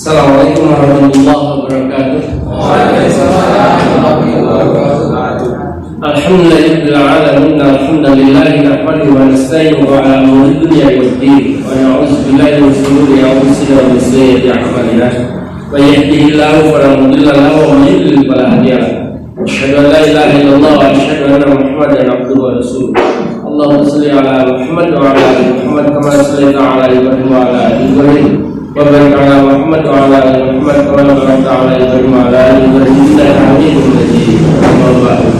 Assalamualaikum warahmatullahi wabarakatuh. Alhamdulillahirabbil alamin. Alhamdulillahi nahmaduhu wa nasta'inuhu ala umuri dunya waddin. Wa na'udzu billahi min shururi anfusina wa min sayyiati a'malina. May yahdihillahu fala mudilla lahu wa may yudlil fala hadiya lahu. Asyhadu an la ilaha illallah wa asyhadu anna Muhammadan abduhu wa rasuluh. Allahumma shalli ala Muhammad wa ala ali Muhammad kama shallaita ala Ibrahim wa ala ali Ibrahim. Wa barik ala Muhammad wa ala ali Muhammad kama barakta ala Ibrahim wa ala ali Ibrahim innaka Hamidum Majid. Amma ba'du.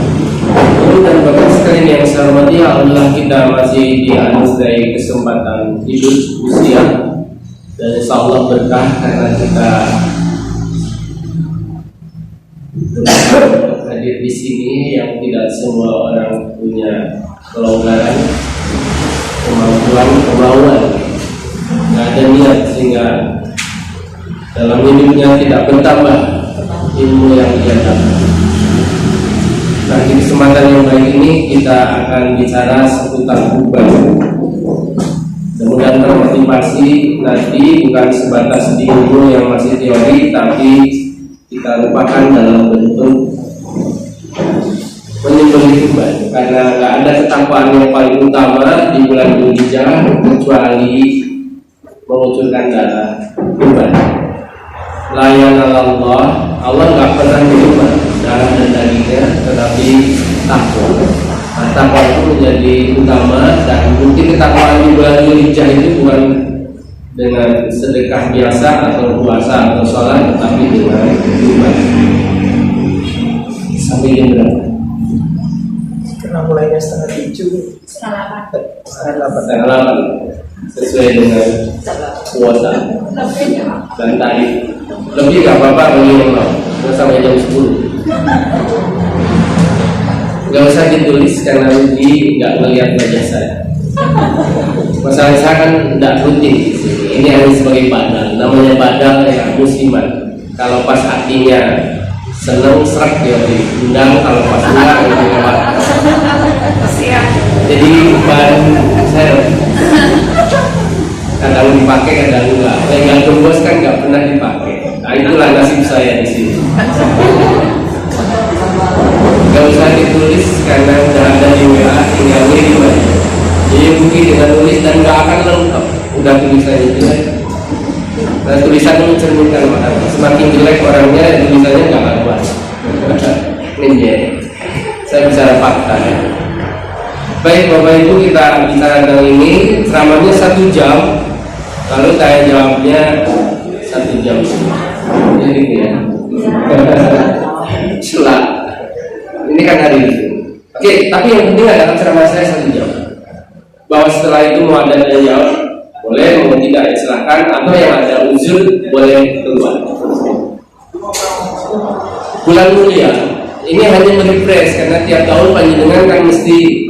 Dan bapak sekalian yang saya hormati, alhamdulillah kita masih dianugerahi kesempatan hidup usia dan insyaallah berkah karena kita hadir di sini yang tidak semua orang punya kelonggaran, kemauan, nggak ada niat sehingga dalam hidupnya tidak bertambah ilmu yang dia dapat. Nah, di kesempatan yang baik ini kita akan bicara seputar ubah. Kemudian termotivasi nanti bukan sebatas di ilmu yang masih teori, tapi kita lupakan dalam bentuk menyembelih ubah. Karena nggak ada ketakwaan yang paling utama di bulan Dzulhijjah kecuali mengucurkan darah ubah. Allah nggak pernah menerima darah dan dagingnya, tetapi takwa. Nah, takwa itu menjadi utama, dan mungkin ketakwaan di bulan Dzulhijjah itu bukan dengan sedekah biasa atau puasa atau sholat, tetapi dengan ibadah. Sampai jam berapa? Karena mulainya setengah 7, setengah 8 sesuai dengan puasa dan tadi lebih nggak apa-apa bagi yang mau sampai jam 10. Nggak usah ditulis karena rugi nggak melihat wajah saya. Masalah saya kan tidak rutin. Ini hanya sebagai badal. Namanya badal ya musiman. Kalau pas hatinya seneng serak dia diundang, kalau pas enggak dia lewat. Jadi bahan saya kadang dipakai, kadang enggak. Yang gembos kan nggak pernah dipakai. Nah, itulah nasib saya di sini. Gak usah ditulis karena udah ada di WA, tinggal kirim aja. Jadi mungkin dengan tulis dan nggak akan lengkap. Udah tulisannya jelek. Nah, tulisannya mencerminkan makanya. Semakin jelek orangnya, tulisannya nggak karuan. Ini saya bicara fakta ya. Baik Bapak Ibu, kita bicara tentang ini. Ceramahnya 1 jam. Lalu saya jawabnya 1 jam. Jadi ya. Selak. Ini kan hari ini. Oke, tapi yang penting adalah ceramah saya 1 jam. Bahwa setelah itu mau ada yang jawab, boleh, mau tidak ya silahkan. Atau yang ada uzur, boleh keluar. Bulan mulia, ini hanya merefresh karena tiap tahun panjenengan kan mesti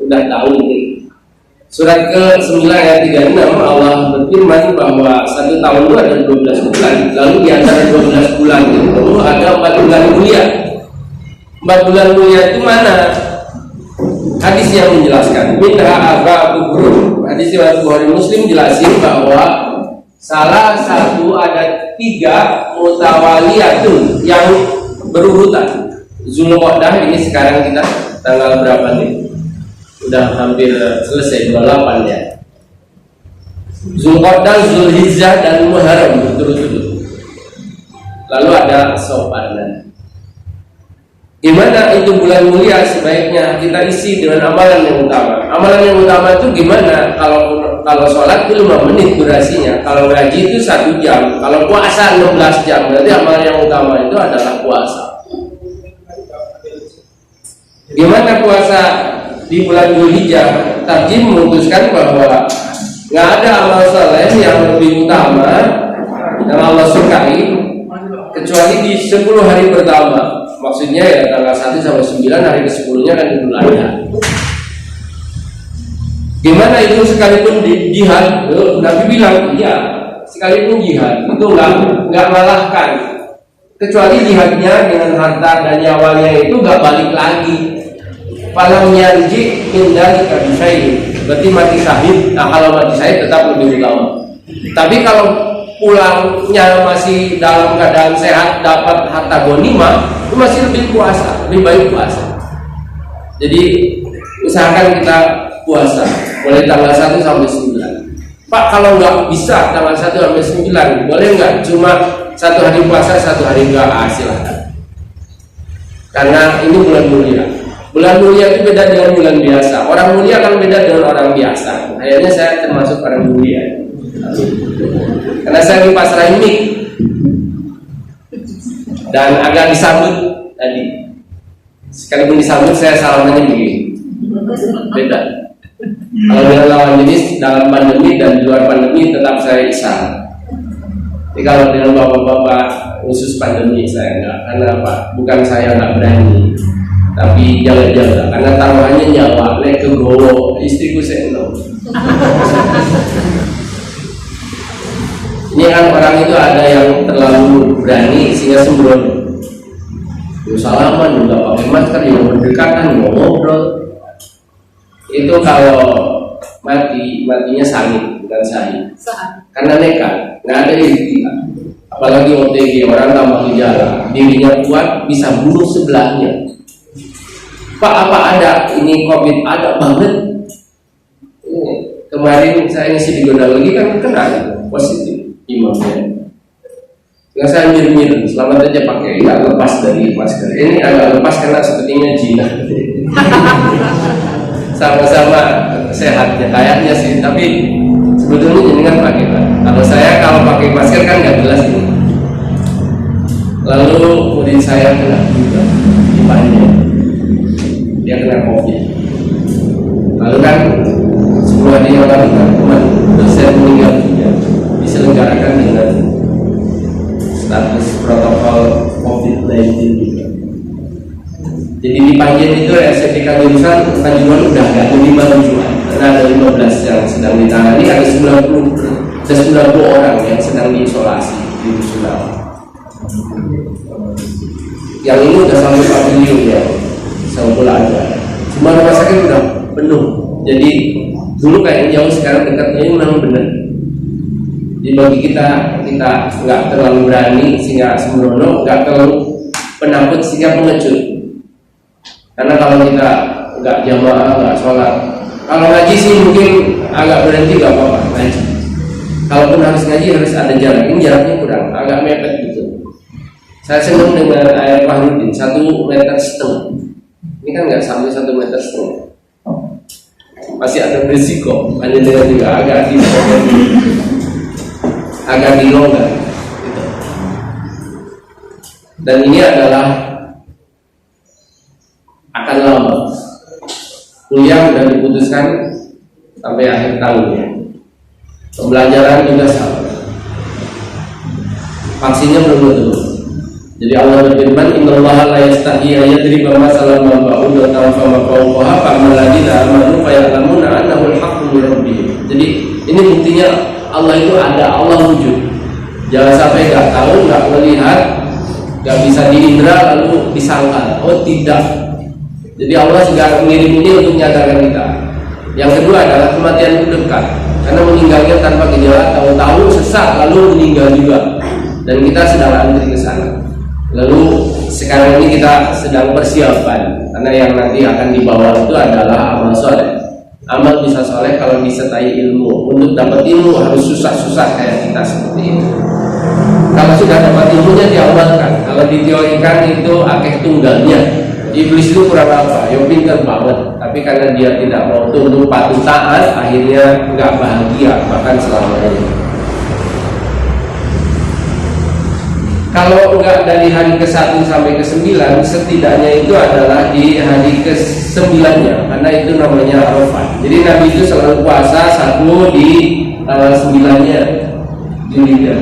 udah tahu ini. Surat ke-9 ayat 36 Allah berfirman bahwa 1 tahun itu ada 12 bulan. Lalu di antara 12 bulan itu ada 4 bulan mulia. 4 bulan mulia itu mana? Hadis yang menjelaskan minha arba'atu hurum. Hadis riwayat Bukhari Muslim jelasin bahwa salah satu ada 3 mutawaliyatun yang berurutan. Zulqa'dah ini sekarang kita tanggal berapa nih? Udah hampir selesai 28 ya. Zulqa'dah, Dzulhijjah dan Muharram berturut-turut. Lalu ada Sawaban. Gimana itu bulan mulia? Sebaiknya kita isi dengan amalan yang utama. Amalan yang utama itu gimana? Kalau sholat itu 5 menit durasinya, kalau ngaji itu 1 jam, kalau puasa 16 jam. Berarti amalan yang utama itu adalah puasa. Gimana puasa di bulan Dzulhijjah? Tarjim memutuskan bahwa nggak ada amal saleh yang lebih utama yang Allah sukai kecuali di 10 hari pertama. Maksudnya ya tanggal 1 sampai 9, hari ke-10-nya kan Idul Adha. Gimana itu sekalipun di jihad? Nabi bilang iya, sekalipun jihad itu nggak malahkan, kecuali jihadnya dengan harta dan nyawanya itu nggak balik lagi. Falam yarji min dzalika bisyai, berarti mati syahid. Nah, kalau mati syahid tetap lebih utama. Tapi kalau pulangnya masih dalam keadaan sehat, dapat harta ghanimah, itu masih lebih baik puasa. Jadi usahakan kita puasa mulai tanggal 1 sampai 9. Pak, kalau nggak bisa tanggal 1 sampai 9, boleh nggak cuma 1 hari puasa, 1 hari enggak? Silahkan. Karena ini bulan mulia. Bulan mulia itu beda dengan bulan biasa. Orang mulia kan beda dengan orang biasa. Kayaknya saya termasuk orang mulia. Karena saya di pasrah ini dan agak disambut tadi. Sekalipun disambut saya salamannya begini. Beda. Kalau dengan lawan jenis dalam pandemi dan di luar pandemi tetap saya isyarat. Jadi kalau dengan bapak-bapak khusus pandemi saya enggak, karena apa? Bukan saya nggak berani, tapi jaga-jaga karena taruhannya nyawa. Lek kegowo istriku saya no. Ini kan orang itu ada yang terlalu berani sehingga sembrono. Salaman juga pakai masker, yang berdekatan ngobrol. Itu kalau matinya sangit bukan sahih. Karena nekat, nggak ada istilah. Apalagi OTG, orang tanpa gejala, dirinya kuat bisa bunuh sebelahnya. Pak, apa ada ini COVID? Ada banget. Kemarin saya ngisi di Gondang lagi kan kena positif imamnya. Nggak saya mirip-mirip, selamat aja pakai, nggak lepas dari masker. Ini agak lepas karena sepertinya jinak. Sama-sama sehatnya kayaknya sih, tapi sebetulnya jenengan pakai Pak. Kalau saya pakai masker kan nggak jelas ini. Lalu murid saya kena juga di panjang, dia kena COVID. Lalu kan semua dia lalu kan teman dosen meninggal juga diselenggarakan dengan status protokol COVID-19 juga. Jadi di Panjen itu SPK jurusan Tanjungan udah nggak ada 5 rujukan, karena ada 15 yang sedang ditangani, ada 90 orang yang sedang diisolasi di Rusunawa. Yang ini udah sampai pavilion ya, Sampul ada. Semua rumah sakit udah penuh. Jadi dulu kayak jauh, sekarang dekatnya ini memang benar. Jadi bagi kita nggak terlalu berani sehingga sembrono, nggak terlalu penakut sehingga pengecut. Karena kalau kita nggak jamaah, nggak sholat, kalau ngaji sih mungkin agak berhenti nggak apa-apa ngaji. Kalaupun harus ngaji harus ada jarak, ini jaraknya kurang, agak mepet gitu. Saya senang dengan ayat Fahrudin 1,5 meter. Ini kan nggak sampai 1,5 meter. Masih ada berisiko, hanya dengan juga agak dilonggar gitu. Dan ini adalah akan lama. Kuliah sudah diputuskan sampai akhir tahun ya. Pembelajaran juga sama. Vaksinnya belum betul. Jadi Allah berfirman, innallaha la yastahi an yadriba masalan ma ba'udatan fama fawqaha fa'amal ladina amanu fayalamuna annahu al-haqqu min rabbihim. Jadi ini buktinya Allah itu ada, Allah wujud. Jangan sampai nggak tahu, nggak melihat, nggak bisa diindra lalu disangkal. Oh tidak. Jadi Allah juga mengirim ini untuk menyadarkan kita. Yang kedua adalah kematian itu dekat, karena meninggalnya tanpa gejala, tahu-tahu sesak lalu meninggal juga. Dan kita sedang antri ke sana. Lalu sekarang ini kita sedang persiapan, karena yang nanti akan dibawa itu adalah amal soleh. Amal bisa soleh kalau disertai ilmu. Untuk dapat ilmu harus susah-susah kayak kita seperti ini. Kalau sudah dapat ilmunya diamalkan. Kalau diteorikan itu akeh tunggalnya. Iblis itu kurang apa? Ya pintar banget. Tapi karena dia tidak mau tunduk patuh taat, akhirnya nggak bahagia bahkan selamanya. Kalau enggak dari hari ke-1 sampai ke-9, setidaknya itu adalah di hari ke-9-nya, karena itu namanya Arafah. Jadi Nabi itu selalu puasa 1 di tanggal 9-nya Dzulhijjah.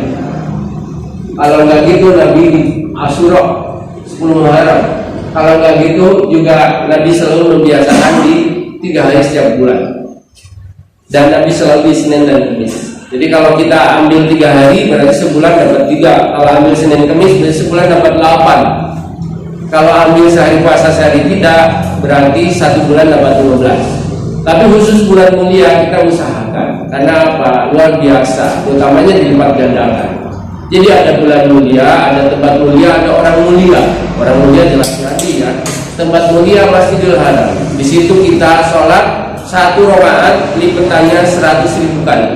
Kalau enggak gitu Nabi di Asyura 10 Muharram. Kalau enggak gitu juga Nabi selalu membiasakan di 3 hari setiap bulan. Dan Nabi selalu di Senin dan Kamis. Jadi kalau kita ambil 3 hari berarti sebulan dapat 3. Kalau ambil Senin Kamis berarti sebulan dapat 8. Kalau ambil sehari puasa sehari tidak berarti 1 bulan dapat 12. Tapi khusus bulan mulia kita usahakan, Karena apa? Luar biasa, utamanya dilipat gandakan. Jadi ada bulan mulia, ada tempat mulia, ada orang mulia. Orang mulia jelas Nabi ya. Tempat mulia Masjidil Haram. Di situ kita sholat 1 rakaat lipatannya 100.000 kali.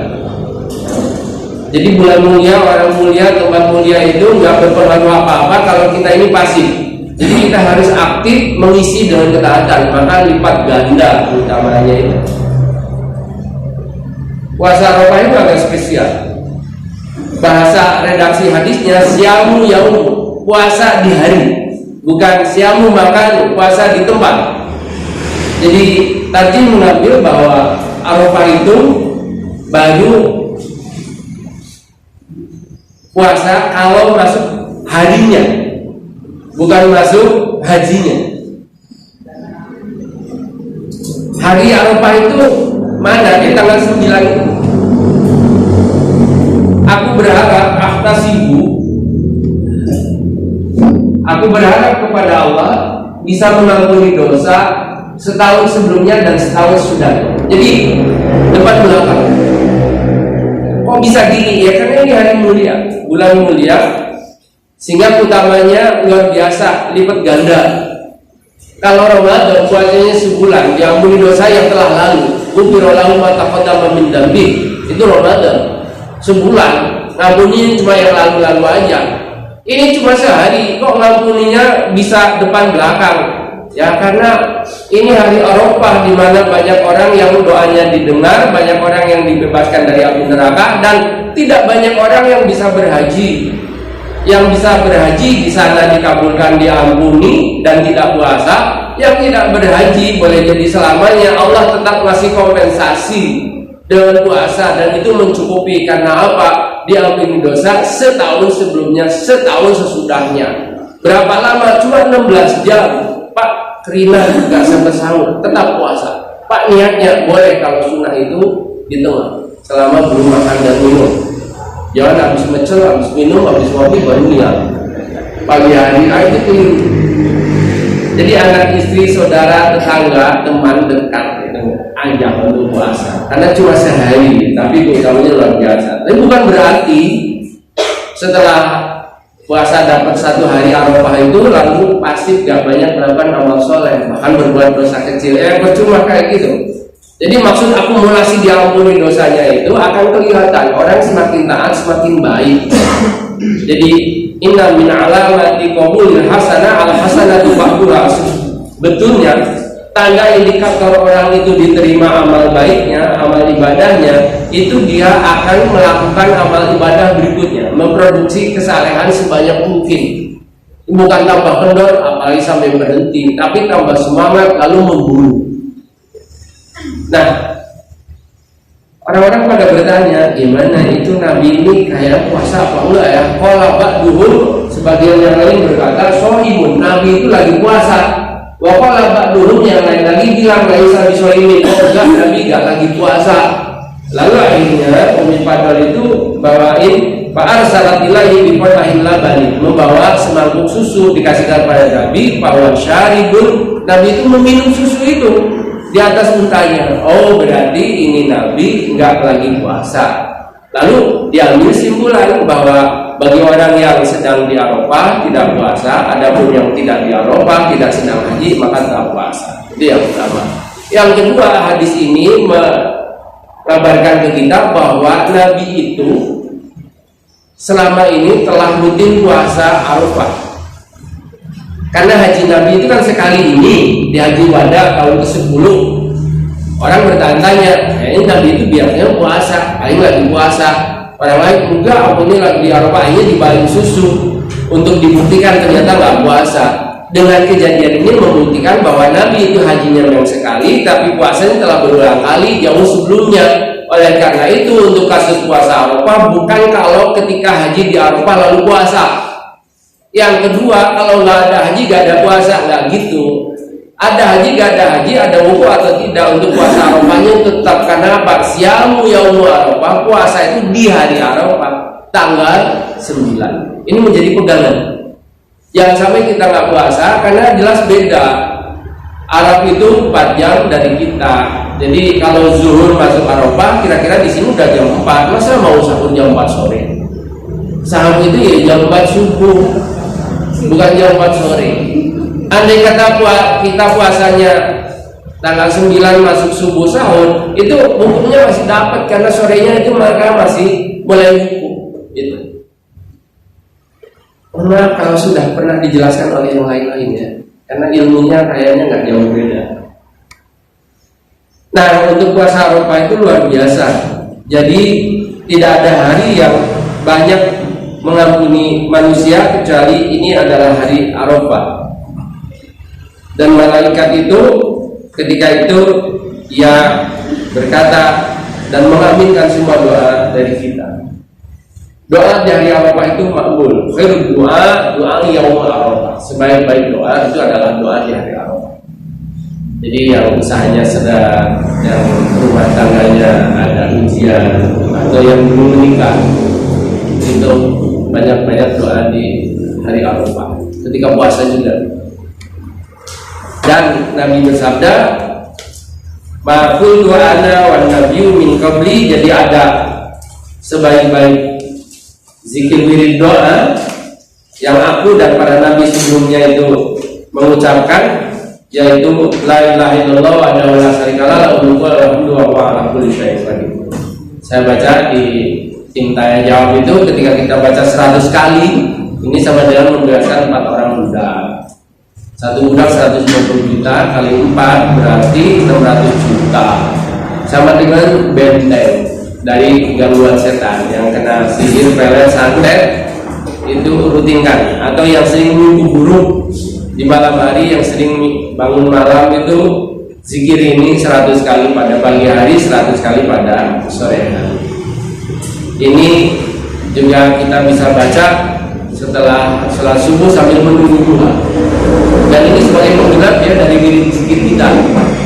Jadi bulan mulia, orang mulia, tempat mulia itu nggak berpengaruh apa-apa kalau kita ini pasif. Jadi kita harus aktif mengisi dengan ketaatan, maka lipat ganda utamanya itu. Puasa Arafah itu agak spesial. Bahasa redaksi hadisnya siamu yaum, puasa di hari, bukan siamu makan, puasa di tempat. Jadi tadi mengambil bahwa Arafah itu baru puasa kalau masuk harinya, bukan masuk hajinya. Hari Arafah itu mana? Di tanggal 9 itu. Aku berharap kepada Allah bisa mengampuni dosa setahun sebelumnya dan setahun sudah. Jadi depan belakang. Kok bisa gini? Ya karena ini hari mulia, bulan mulia, sehingga utamanya luar biasa, lipat ganda. Kalau Ramadan puasanya sebulan, diampuni dosa yang telah lalu. Ghufira lahu ma taqaddama min dzambi. Itu Ramadan. Sebulan ngampuninya cuma yang lalu-lalu aja. Ini cuma sehari, kok ngampuninya bisa depan belakang? Ya karena ini hari Arafah, di mana banyak orang yang doanya didengar, banyak orang yang dibebaskan dari api neraka, dan tidak banyak orang yang bisa berhaji. Yang bisa berhaji di sana dikabulkan, diampuni dan tidak puasa. Yang tidak berhaji boleh jadi selamanya Allah tetap ngasih kompensasi dengan puasa, dan itu mencukupi. Karena apa? Diampuni dosa setahun sebelumnya, setahun sesudahnya. Berapa lama? Cuma 16 jam. Pak, kerina nggak sampai sahur, tetap puasa. Pak, niatnya boleh kalau sunnah itu di tengah, selama belum makan dan minum. Jangan habis mecel, habis minum, habis ngopi baru niat. Pagi hari itu keliru. Jadi anak istri, saudara, tetangga, teman dekat ajak untuk puasa, karena cuma sehari, tapi keutamaannya luar biasa. Tapi bukan berarti setelah puasa dapat 1 hari Arafah itu lalu pasti gak banyak melakukan amal soleh, bahkan berbuat dosa kecil. Percuma kayak gitu. Jadi maksud akumulasi diampuni dosanya itu akan kelihatan orang semakin taat semakin baik. Jadi inna min alamati qabulil hasanah al hasanatu ba'duha. Betulnya tanda indikator orang itu diterima amal baiknya, amal ibadahnya, itu dia akan melakukan amal ibadah berikutnya, memproduksi kesalehan sebanyak mungkin. Bukan tambah kendor apalagi sampai berhenti, tapi tambah semangat lalu memburu. Nah, orang-orang pada bertanya, gimana itu Nabi ini kayak puasa apa enggak ya? Qala ba'duhum, sebagian yang lain berkata shaimun, Nabi itu lagi puasa. Wa qala ba'duhum, yang lain lagi bilang laisa bisaimin, enggak, Nabi enggak lagi puasa. Lalu akhirnya Umi Fadl itu bawain fa'arsalat ilaihi biqadahin labani, membawa semangkuk susu dikasihkan pada Nabi, bahwa syaribun, Nabi itu meminum susu itu di atas untanya. Oh, berarti ini Nabi enggak lagi puasa. Lalu diambil simpulan bahwa bagi orang yang sedang di Arafah tidak puasa, adapun yang tidak di Arafah tidak sedang haji maka tidak puasa. Itu yang pertama. Yang kedua, hadis ini mengabarkan ke kita bahwa Nabi itu selama ini telah rutin puasa Arafah. Karena haji Nabi itu kan sekali ini di haji wada tahun ke-10. Orang bertanya-tanya, ini Nabi itu biasanya puasa, paling lagi puasa. Orang lain enggak, aku ini lagi di Arafah, ini dibalik susu untuk dibuktikan ternyata nggak puasa. Dengan kejadian ini membuktikan bahwa Nabi itu hajinya memang sekali, tapi puasanya telah berulang kali jauh sebelumnya. Oleh karena itu untuk kasus puasa Arafah bukan kalau ketika haji di Arafah lalu puasa. Yang kedua, kalau nggak ada haji nggak ada puasa, nggak gitu. Ada haji nggak ada haji, ada wudu atau tidak, untuk puasa Arafahnya tetap. Karena apa? Siamu yaumu Arafah, puasa itu di hari Arafah tanggal 9. Ini menjadi pegangan. Jangan sampai kita nggak puasa karena jelas beda. Arab itu 4 jam dari kita. Jadi kalau zuhur masuk Arafah, kira-kira di sini udah jam 4. Masa mau sahur jam 4 sore? Sahur itu ya jam 4 subuh, bukan jam 4 sore. Andai kata kita puasanya tanggal 9 masuk subuh sahur, itu hukumnya masih dapat karena sorenya itu mereka masih mulai hukum. Gitu. Karena kalau sudah pernah dijelaskan oleh yang lain-lainnya, karena ilmunya kayaknya nggak jauh beda. Nah, untuk puasa Arafah itu luar biasa. Jadi tidak ada hari yang banyak mengampuni manusia kecuali ini adalah hari Arafah. Dan malaikat itu ketika itu ia berkata dan mengaminkan semua doa dari kita. Doa di hari Arafah itu makbul. Khairul doa yaumul Arafah. Sebaik-baik doa itu adalah doa di hari Arafah. Jadi yang usahanya sedang, yang rumah tangganya ada ujian, atau yang belum menikah, itu banyak-banyak doa di hari Arafah. Ketika puasa juga. Dan Nabi bersabda, "Maqul ana wan nabiyyu min qabli." Jadi ada sebaik-baik zikir wirid doa yang aku dan para nabi sebelumnya itu mengucapkan, yaitu la ilaha illallah wa la syarikalah lahul mulku wa lahul hamdu wa huwa ala kulli syai'in qadir. Saya baca di tim tanya jawab itu, ketika kita baca 100 kali, ini sama dengan membebaskan 4 orang budak. Satu budak 150 juta kali 4 berarti 600 juta. Sama dengan benteng dari gangguan setan yang kena sihir, pelet, santet, itu rutinkan. Atau yang sering mimpi buruk di malam hari, yang sering bangun malam, itu zikir ini 100 kali pada pagi hari, 100 kali pada sore hari. Ini juga kita bisa baca setelah sholat subuh sambil menunggu duha. Dan ini sebagai penggenap ya dari diri zikir kita.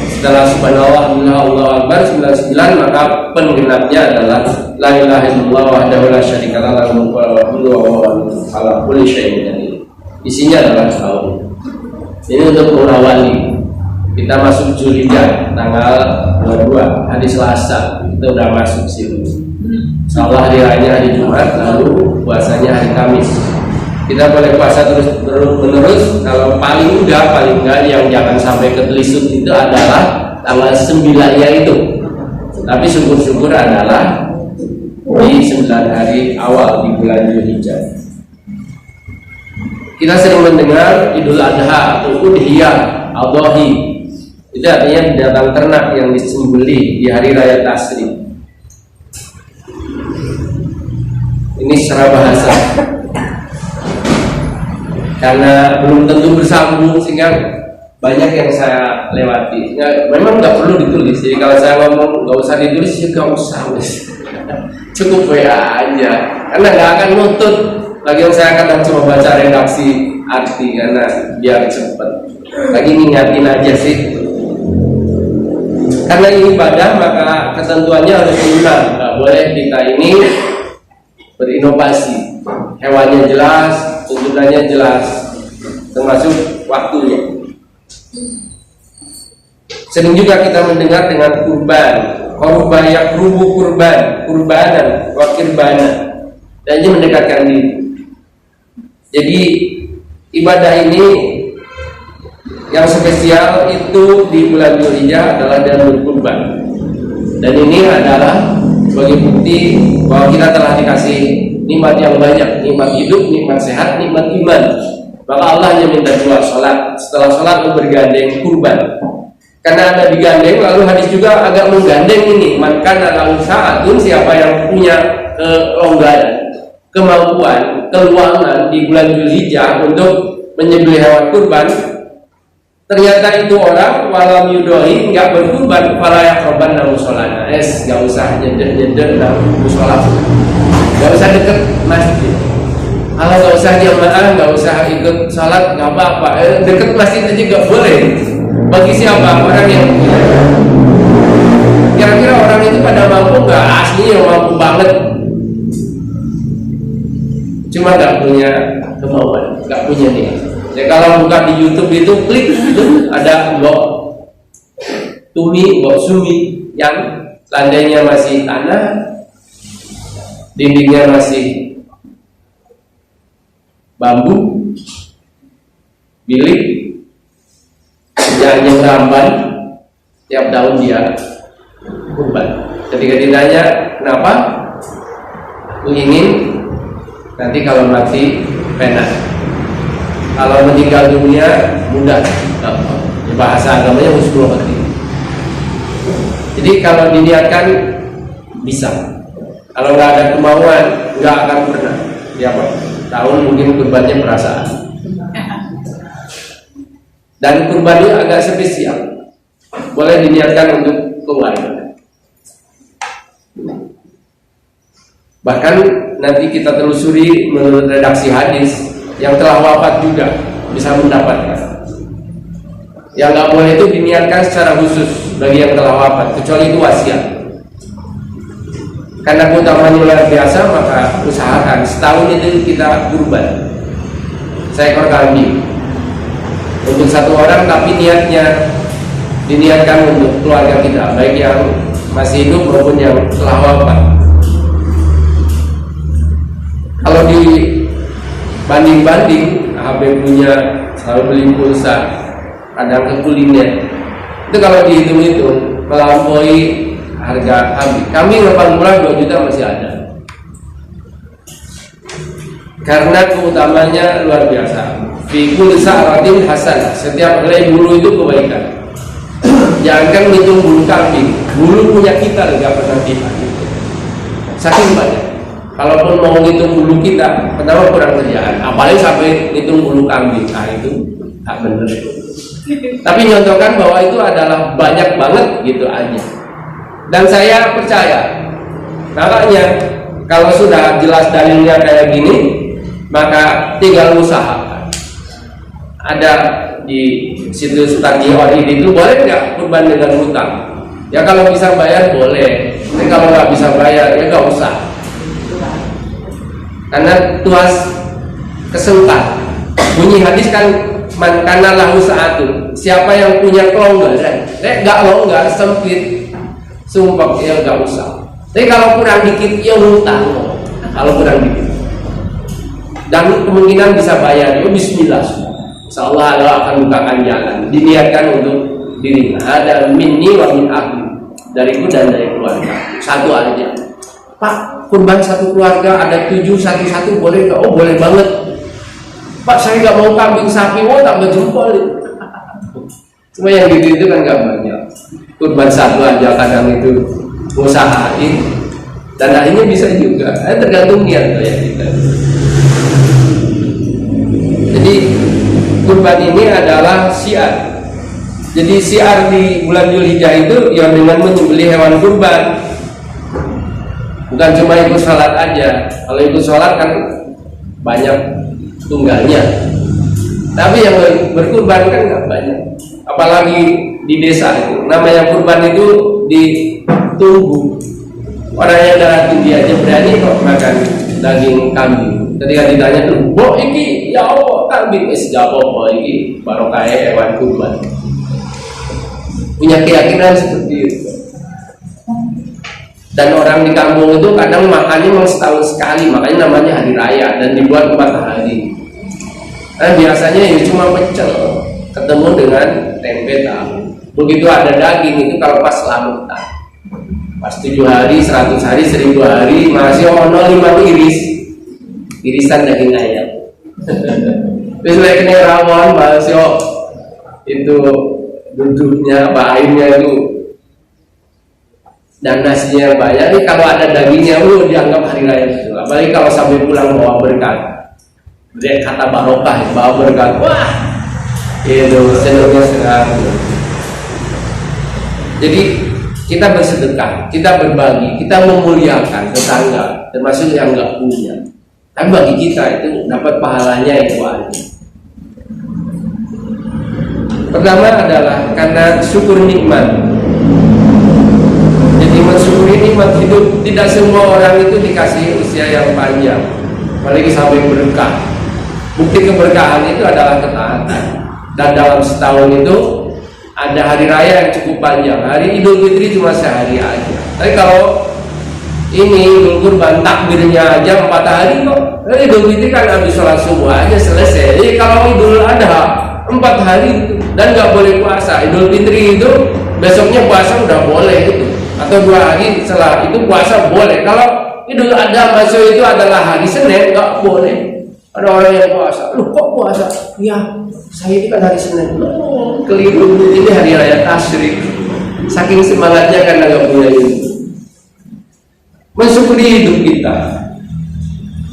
Setelah subhanallah, Allahu akbar 99, maka penggenapnya adalah la ilaha illallah wahdahu la syarikalah lahul mulku wa lahul hamdu wa huwa ala kulli syai'in qadir. Isinya adalah tahun. Ini untuk mengawali kita masuk Zulhijjah tanggal 22 hari Selasa, kita udah masuk sini. Insyaallah hari raya hari Jumat, lalu puasanya hari Kamis. Kita boleh puasa terus menerus. Kalau paling enggak yang jangan sampai ketelisut itu adalah tanggal 9-nya itu. Tapi syukur-syukur adalah di 9 hari awal di bulan Zulhijjah. Kita sering mendengar Idul Adha atau Udhiyah, Adhahi. Itu artinya binatang ternak yang disembelih di hari raya Tasrik. Ini secara bahasa. Karena belum tentu bersambung sehingga banyak yang saya lewati. Ya, memang nggak perlu ditulis. Jadi kalau saya ngomong nggak usah ditulis, ya nggak usah. Cukup WA aja. Karena nggak akan nutut. Lagian saya kadang cuma baca redaksi arti karena biar cepet. Lagi ngingatin aja sih. Karena ini ibadah maka ketentuannya harus benar. Nggak boleh kita ini berinovasi. Hewannya jelas, tuntunannya jelas, termasuk waktunya. Sering juga kita mendengar dengan kurban, korban yang kurbanan, wakirbana, dan ini mendekatkan diri. Jadi ibadah ini yang spesial itu di bulan Zulhijjah adalah Darul Kurban. Dan ini adalah sebagai bukti bahwa kita telah dikasih nikmat yang banyak, nikmat hidup, nikmat sehat, nikmat iman. Maka Allah hanya minta 2 sholat. Setelah sholat bergandeng kurban. Karena ada digandeng, lalu hadis juga agak menggandeng ini. Maka adalah saatun, siapa yang punya kelonggaran, kemampuan, keluangan di bulan Zulhijjah untuk menyembelih hewan kurban, ternyata itu orang walam yudoi nggak berkurban, falayak roban namu sholana, nggak usah nyender namu sholat, nggak usah deket masjid. Kalau nggak usah jamaah, nggak usah ikut sholat, nggak apa-apa. Deket masjid aja nggak boleh. Bagi siapa? Orang yang punya. Kira-kira orang itu pada mampu nggak? Aslinya mampu banget. Cuma nggak punya kemauan, nggak punya niat. Ya kalau buka di YouTube itu klik itu ada mbok tumi, mbok sumi yang landainya masih tanah, dindingnya masih bambu, bilik, yang ramban, tiap tahun dia kurban. Ketika ditanya kenapa, aku ingin nanti kalau mati penak, kalau meninggal dunia mudah, bahasa agamanya husnul khotimah. Jadi kalau diniatkan bisa, kalau nggak ada kemauan nggak akan pernah. Ya Pak, tahun mungkin kurbannya perasaan. Dan kurbannya agak spesial, boleh diniatkan untuk keluarga. Bahkan nanti kita telusuri menurut redaksi hadis, yang telah wafat juga bisa mendapatkan. Yang nggak boleh itu diniatkan secara khusus bagi yang telah wafat, kecuali itu wasiat. Karena keutamanya luar biasa, maka usahakan setahun itu kita kurban seekor kambing untuk satu orang, tapi niatnya diniatkan untuk keluarga kita, baik yang masih hidup maupun yang telah wafat. Kalau dibanding-banding, HB punya selalu beli pulsa, kadang ke kuliner, itu kalau dihitung-hitung melampaui harga kambing. Kambing 80 2 juta masih ada, karena keutamanya luar biasa. Fi kulli sa'ratin hasanah, setiap helai bulu itu kebaikan. Jangan hitung bulu kambing, bulu punya kita nggak pernah kita gitu. Saking banyak. Kalaupun mau ngitung bulu kita, pertama kurang kerjaan, apalagi sampai ngitung bulu kambing, nah itu tak benar. Tapi nyontohkan bahwa itu adalah banyak banget gitu aja. Dan saya percaya, makanya kalau sudah jelas dalilnya kayak gini, maka tinggal usahakan. Ada di situs Sukarji Orhid itu, boleh nggak kurban dengan hutang? Ya kalau bisa bayar boleh, tapi kalau nggak bisa bayar ya nggak usah. Karena tuas kesempat, bunyi hadis kan, man kana lahu sa'atun, siapa yang punya kelonggaran, nggak longgar, sempit, sumpah ya nggak usah. Tapi kalau kurang dikit ya hutang, kalau kurang dikit, dan kemungkinan bisa bayar, ya bismillah, insyaallah Allah akan bukakan jalan. Diniatkan untuk dirinya, ada minni wa min aku, dariku dan dari keluarga, satu aja. Pak, kurban satu keluarga ada 7 satu-satu boleh nggak? Oh boleh banget. Pak, saya nggak mau kambing sapi, oh tak berjumpa. Cuma yang gitu itu kan nggak banyak. Kurban satu aja kadang itu usahain, dan akhirnya bisa juga. Tergantung niat ya kita. Jadi kurban ini adalah syiar. Jadi syiar di bulan Dzulhijjah itu ya dengan menyembelih hewan kurban. Bukan cuma ikut sholat aja. Kalau ikut sholat kan banyak tunggalnya, tapi yang berkurban kan nggak banyak. Apalagi di desa itu, namanya kurban itu ditunggu. Orang yang darah tinggi aja berani kok makan daging kambing. Ketika ditanya tuh, "Bo iki ya Allah kambing sejak apa iki barokah hewan kurban." Punya keyakinan seperti itu. Dan orang di kampung itu kadang makannya memang setahun sekali, makanya namanya hari raya dan dibuat 4 hari. Nah biasanya ini cuma pecel ketemu dengan tempe tahu. Begitu ada daging itu kalau pas selamutan, pas 7 hari, 100 hari, 1000 hari masih ono 5 irisan daging ayam. Terus lagi kena rawon masih itu duduknya, airnya itu dan nasinya banyak. Ini kalau ada dagingnya, dianggap hari raya betul. Apalagi kalau sampai pulang bawa berkat, kata barokah, bawa berkat, wah, itu sendoknya segar. Jadi kita bersedekah, kita berbagi, kita memuliakan tetangga, termasuk yang nggak punya. Tapi bagi kita itu dapat pahalanya itu aja. Pertama adalah karena syukur nikmat. Jadi mensyukuri nikmat hidup. Tidak semua orang itu dikasih usia yang panjang, apalagi sampai berkah. Bukti keberkahan itu adalah ketaatan. Dan dalam setahun itu ada hari raya yang cukup panjang. Hari Idul Fitri cuma sehari aja. Tapi kalau ini Idul Kurban takbirnya aja 4 hari kok. Idul Fitri kan habis sholat subuh aja selesai. Jadi kalau Idul Adha 4 hari itu, dan nggak boleh puasa. Idul Fitri itu besoknya puasa udah boleh itu, atau 2 hari setelah itu puasa boleh. Kalau Idul Adha masuk itu adalah hari Senin, nggak boleh. Ada orang yang puasa, loh kok puasa? Ya, saya ini kan hari Senin. Oh, keliru, ini hari raya tasyrik. Saking semangatnya karena nggak punya itu. Mensyukuri hidup kita.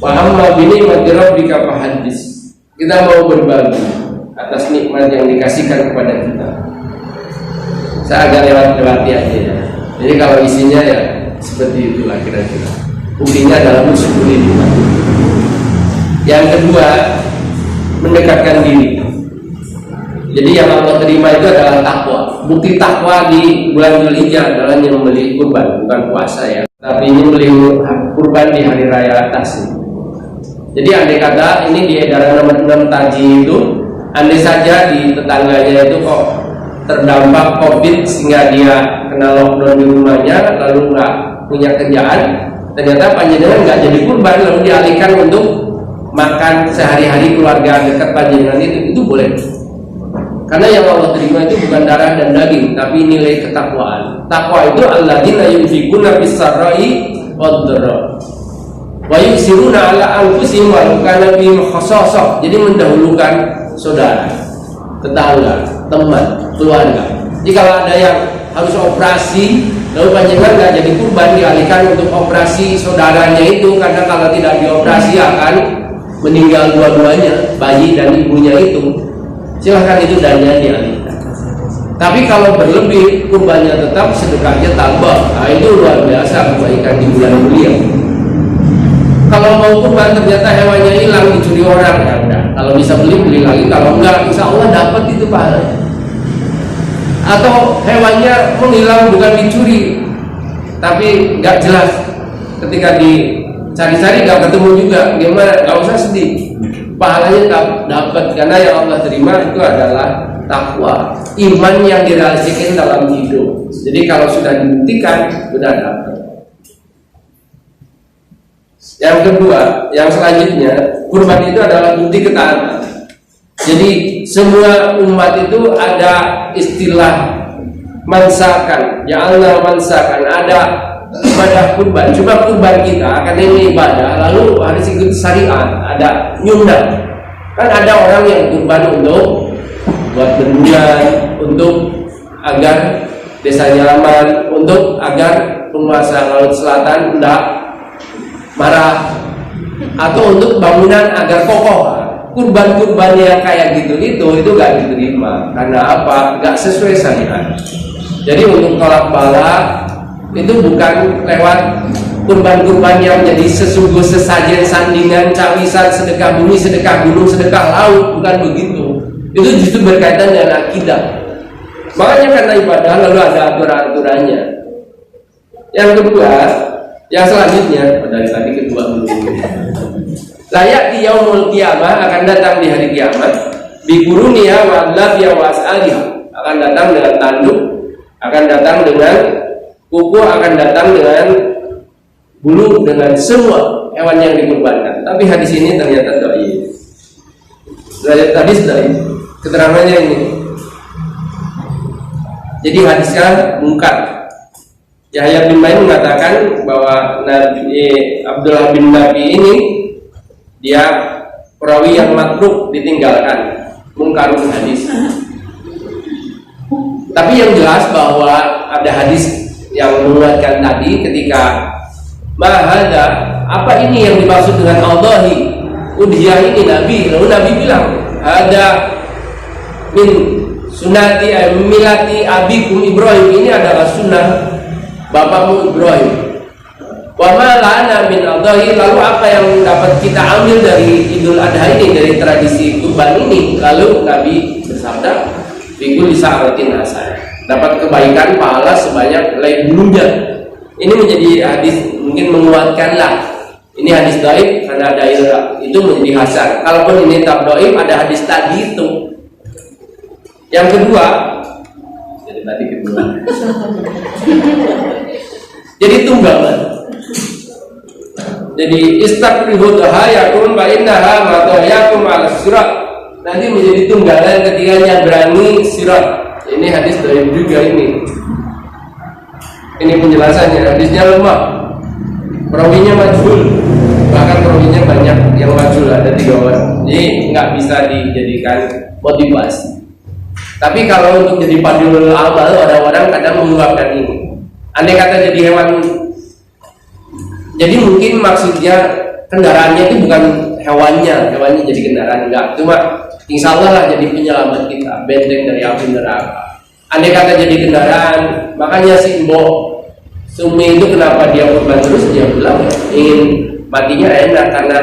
Wa amma bi ni'mati rabbika fahaddits. Kita mau berbagi atas nikmat yang dikasihkan kepada kita. Saya agak lewat-lewati aja ya. Jadi kalau isinya ya seperti itulah kira-kira. Buktinya adalah mensyukuri nikmat. Yang kedua, mendekatkan diri. Jadi yang Allah terima itu adalah takwa. Bukti takwa di bulan Dzulhijjah adalah menyembelih kurban, bukan puasa ya. Tapi ini menyembelih kurban di hari raya atas. Jadi andai kata ini di edaran nomor 6 Taji itu, andai saja di tetangganya itu kok terdampak COVID sehingga dia kena lockdown di rumahnya, lalu nggak punya kerjaan, ternyata panjenengan nggak jadi kurban, lalu dialihkan untuk makan sehari-hari keluarga dekat panjenengan itu boleh. Karena yang Allah terima itu bukan darah dan daging, tapi nilai ketakwaan. Takwa itu alladzina yunfiquna bis-sarra'i wad-dharra wa yusiruna 'ala anfusihim wa kana bihim khassasah. Jadi mendahulukan saudara, tetangga, teman, keluarga. Jadi kalau ada yang harus operasi, lalu panjenengan nggak jadi kurban, dialihkan untuk operasi saudaranya itu, karena kalau tidak dioperasi akan meninggal dua-duanya, bayi dan ibunya itu. Silahkan itu dananya dialihkan. Tapi kalau berlebih, kurbannya tetap, sedekahnya tambah. Nah itu luar biasa kebaikan di bulan mulia. Kalau mau kurban ternyata hewannya hilang, dicuri orang, ya udah. Kalau bisa beli lagi. Kalau enggak, insya Allah dapat itu pahalanya. Atau hewannya menghilang bukan dicuri, tapi nggak jelas. Ketika dicari-cari nggak ketemu juga, gimana? Nggak usah sedih. Pahalanya dapat, karena yang Allah terima itu adalah takwa, iman yang direalisasikan dalam hidup. Jadi kalau sudah dibuktikan, sudah dapat. Yang kedua, yang selanjutnya, kurban itu adalah bukti ketaatan. Jadi semua umat itu ada istilah mansakan, ja'alna mansakan, ada ibadah kurban. Coba kurban kita, karena ini ibadah, lalu harus ikut syariat, ada nyunda. Kan ada orang yang kurban untuk buat berbulan, untuk agar desanya aman, untuk agar penguasa Laut Selatan tidak marah, atau untuk bangunan agar kokoh. Kurban-kurban yang kayak gitu itu gak diterima. Karena apa? Gak sesuai syariat. Jadi untuk tolak bala itu bukan lewat kurban-kurban yang menjadi sesungguh sesajen sandingan cawisan, sedekah bumi, sedekah gunung, sedekah laut, bukan begitu. Itu justru berkaitan dengan akidah. Makanya karena ibadah lalu ada aturan-aturannya. Yang kedua, yang selanjutnya, dari tadi kedua dulu. Layak di yaumul qiyamah, akan datang di hari kiamat, bikuruniha wa adlafiha wa as'aliha, akan datang dengan tanduk, akan datang dengan kuku, akan datang dengan bulu, dengan semua hewan yang dikurbankan. Tapi hadis ini ternyata dhaif. Hadis dhaif. Keterangannya ini. Jadi hadisnya mungkar. Yahya bin Ma'in mengatakan bahwa Nabi Abdullah bin Nabi ini dia perawi yang matruk, ditinggalkan, mungkarul hadis. Tapi yang jelas bahwa ada hadis yang menguatkan tadi ketika mahada, apa ini yang dimaksud dengan Allahi udhiyah ini Nabi, lalu Nabi bilang ada min sunati milati abikum Ibrahim, ini adalah sunnah bapakmu Ibrahim. Wa ma lana min Allahi, lalu apa yang dapat kita ambil dari Idul Adha ini, dari tradisi kurban ini? Lalu Nabi bersabda, bikul disa'ratin hasanah, dapat kebaikan pahala sebanyak helai bulunya. Ini menjadi hadis mungkin menguatkanlah Ini hadis dhaif karena ada ilah, itu menjadi hasan. Kalaupun ini tak dhaif, ada hadis tadi itu. Yang kedua, jadi tadi kedua. Jadi tunggalan. Jadi istaqrihu dahayakun fa innaha madayakum ala sirat. Nanti menjadi tunggalan ketika nyeberangi sirat. Ini hadis dhaif juga ini. Ini penjelasannya, hadisnya lemah. Perawinya majhul, bahkan perawinya banyak yang majhul, ada 3 orang. Jadi nggak bisa dijadikan motivasi. Tapi kalau untuk jadi padul amal, orang-orang kadang mengeluarkan ini. Andai kata jadi hewan, jadi mungkin maksudnya kendaraannya itu bukan hewannya jadi kendaraan, enggak. Cuma insya Allah lah jadi penyelamat kita, benteng dari api neraka. Andai kata jadi kendaraan, makanya si Mbok Sumi itu kenapa dia korban terus, dia bilang ingin matinya enak karena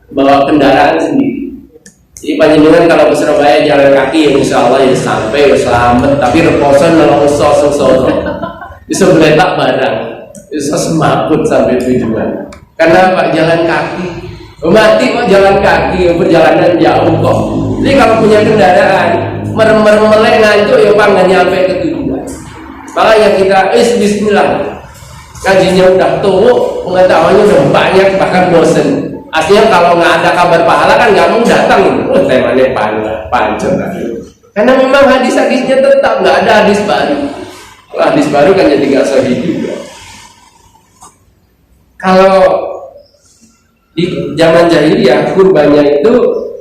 bawa kendaraan sendiri. Jadi panjenengan kalau ke Surabaya jalan kaki ya insya Allah ya sampai ya selamat, tapi reposan nelongso sesono bisa meletak barang, bisa semakut sampai tujuan. Karena Pak jalan kaki, mati kok jalan kaki, perjalanan jauh kok. Jadi kalau punya kendaraan merem-merem ngantuk ya Pak nggak nyampe ke tujuan. Makanya kita bismillah. Kajinya udah tua, pengetahuannya udah banyak, bahkan bosen. Aslinya kalau nggak ada kabar pahala kan nggak mau datang. Oh temanya pancet tadi. Karena memang hadis-hadisnya tetap nggak ada hadis baru. Kalau hadis baru kan jadi nggak sahih juga. Kalau di zaman jahiliyah kurbannya itu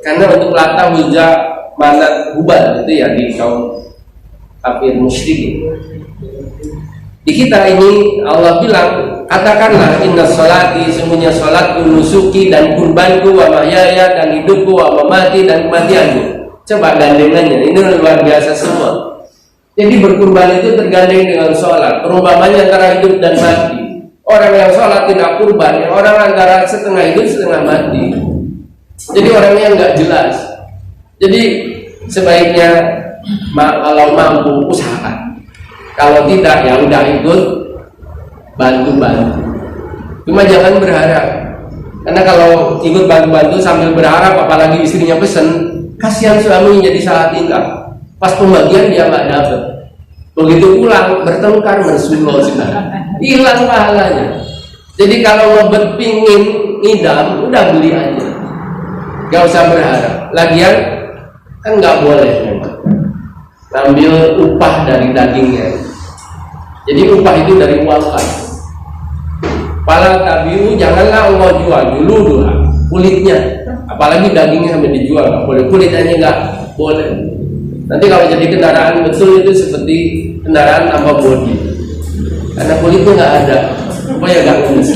karena untuk lata hujah manat hubal itu ya di kaum kafir musyrik. Di kita ini Allah bilang, katakanlah inna sholati, semuanya sholatku, nusuki dan kurbanku, wa mahyaya dan hidupku, wa mamati dan kematianku. Coba gandengannya, ini luar biasa semua. Jadi berkurban itu tergandeng dengan sholat. Perumpamannya antara hidup dan mati. Orang yang sholat tidak kurban, orang antara setengah hidup setengah mati. Jadi orangnya nggak jelas. Jadi sebaiknya kalau mampu usahakan. Kalau tidak ya udah ikut bantu-bantu. Cuma jangan berharap. Karena kalau ikut bantu-bantu sambil berharap, apalagi istrinya pesen, kasihan suaminya jadi salah tingkah. Pas pembagian dia nggak dapet. Begitu pulang bertengkar mensulo sudah. Hilang pahalanya. Jadi kalau ngebet pingin ngidam, udah beli aja. Gak usah berharap. Lagian kan nggak boleh memang. Ambil upah dari dagingnya. Jadi upah itu dari uang kas. Pala tabiu janganlah Allah jual dulu kulitnya. Apalagi dagingnya sampai dijual nggak boleh. Kulitnya nggak boleh. Nanti kalau jadi kendaraan betul itu seperti kendaraan tanpa bodi. Karena kulitnya nggak ada. Supaya nggak kurus.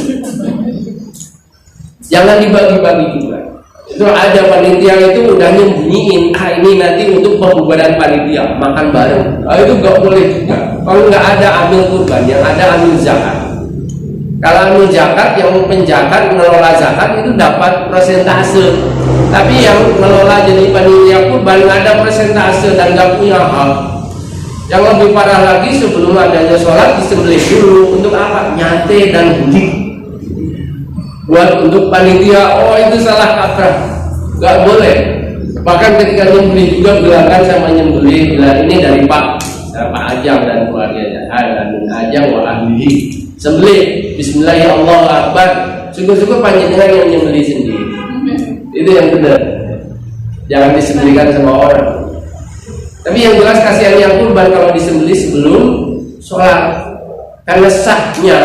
Jangan dibagi-bagi juga. Itu ada panitia itu udah nyembunyiin, ini nanti untuk pembubaran panitia makan bareng. Itu nggak boleh juga. Kalau nggak ada amil kurban, yang ada amil zakat. Kalau amil zakat, yang penjakat mengelola zakat itu dapat persentase. Tapi yang mengelola jadi panitia kurban nggak ada persentase dan nggak punya hak. Yang lebih parah lagi, sebelum adanya sholat disembelih dulu. Untuk apa? Nyate dan budik. Buat untuk panitia, itu salah kaprah, nggak boleh. Bahkan ketika nyembelih juga bilangkan sama nyembelih, bila ini dari Pak Ajang dan keluarganya, dan Ajang wa ahlihi. Sembelih, Bismillahirrahmanirrahim. Syukur-syukur panjenengan yang nyembelih sendiri. Itu yang benar. Jangan disembelihkan sama orang. Tapi yang jelas kasihan yang kurban kalau disembelih sebelum sholat, karena sahnya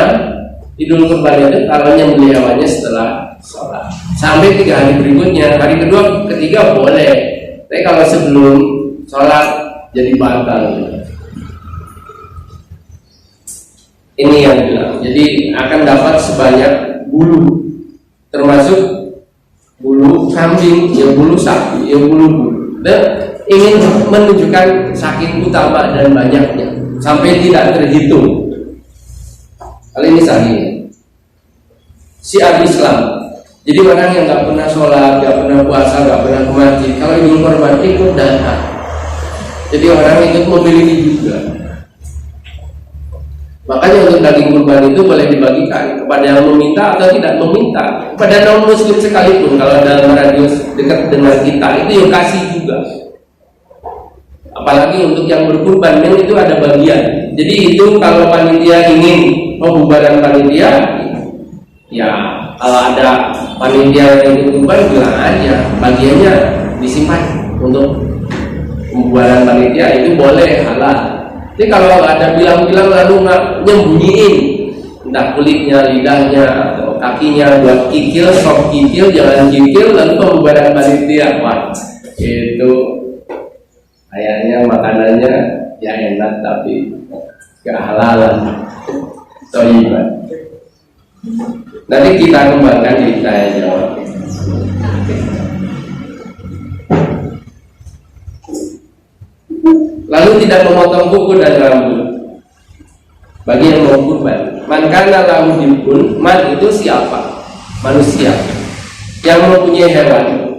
Idul Kurban itu kalau nyembelih hewannya setelah sholat sampai 3 hari berikutnya. Hari kedua, ketiga boleh. Tapi kalau sebelum sholat jadi batal. Ini yang bilang. Jadi akan dapat sebanyak bulu, termasuk bulu kambing, ya bulu sapi, ya bulu-bulu. Dan ingin menunjukkan saking utama dan banyaknya sampai tidak terhitung. Kali ini sahih. Syiar Islam. Jadi orang yang nggak pernah sholat, nggak pernah puasa, nggak pernah ke masjid, kalau Idul Kurban ikut datang. Jadi orang ikut memiliki juga. Makanya untuk daging kurban itu boleh dibagikan kepada yang meminta atau tidak meminta, kepada non muslim sekalipun. Kalau dalam radius dekat dengan kita itu yang kasih juga. Apalagi untuk yang berkurban yang itu ada bagian. Jadi itu kalau panitia ingin pembubaran panitia, ya kalau ada panitia yang ikut kurban bilang aja, bagiannya disimpan untuk pembubaran panitia, itu boleh, halal. Jadi kalau ada bilang-bilang lalu nyembunyiin entah kulitnya, lidahnya, atau kakinya buat kikil, sop kikil, jangan kikil, lalu pembubaran panitia, wah itu kayaknya makanannya ya enak tapi gak halalan, toiban. Nanti kita kembangkan di tanya jawab. Lalu tidak memotong kuku dan rambut bagi yang mau kurban. Man kana lahu dibun, man itu siapa? Manusia yang mempunyai hewan.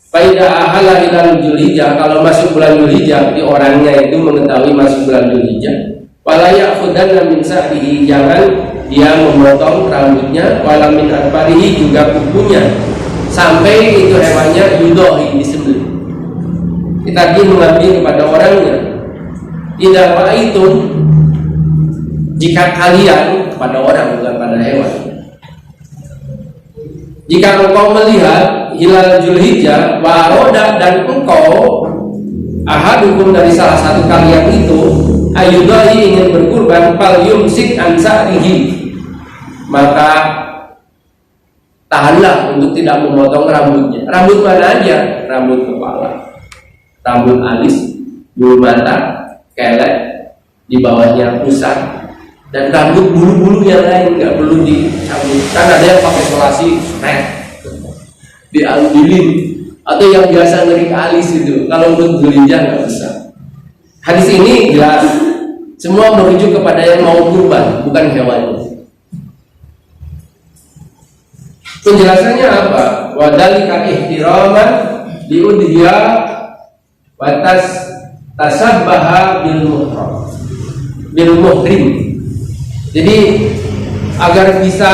Faidah ahala ilal Dzulhijjah, kalau masuk bulan Dzulhijjah, di orangnya itu mengetahui masuk bulan Dzulhijjah. Wala ya'khudanna min sa'rihi, jangan dia memotong rambutnya, wala min adbarihi, juga kukunya, sampai itu hewannya yudohi, disembelih. Kita mengambil kepada orangnya. Tidak apa itu, jika kalian kepada orang, bukan pada hewan. Jika engkau melihat hilal Dzulhijjah wa aroda, dan engkau ahadukum dari salah satu kalian itu ayudahi, ingin berkurban, fal yumsik an sa'rihi, maka tahanlah untuk tidak memotong rambutnya. Rambut mana aja? Rambut kepala, rambut alis, bulu mata, kelek, di bawahnya pusat, dan rambut bulu-bulu yang lain nggak perlu dicabut. Kan ada yang pakai solasi, diambilin, atau yang biasa ngerik alis itu. Kalau untuk Dzulhijjah nggak bisa. Hadis ini jelas, semua merujuk kepada yang mau kurban, bukan hewannya. Penjelasannya apa? Wadhalika ihtiraman diudhiyah batas tasabbaha bil muhrim. Jadi agar bisa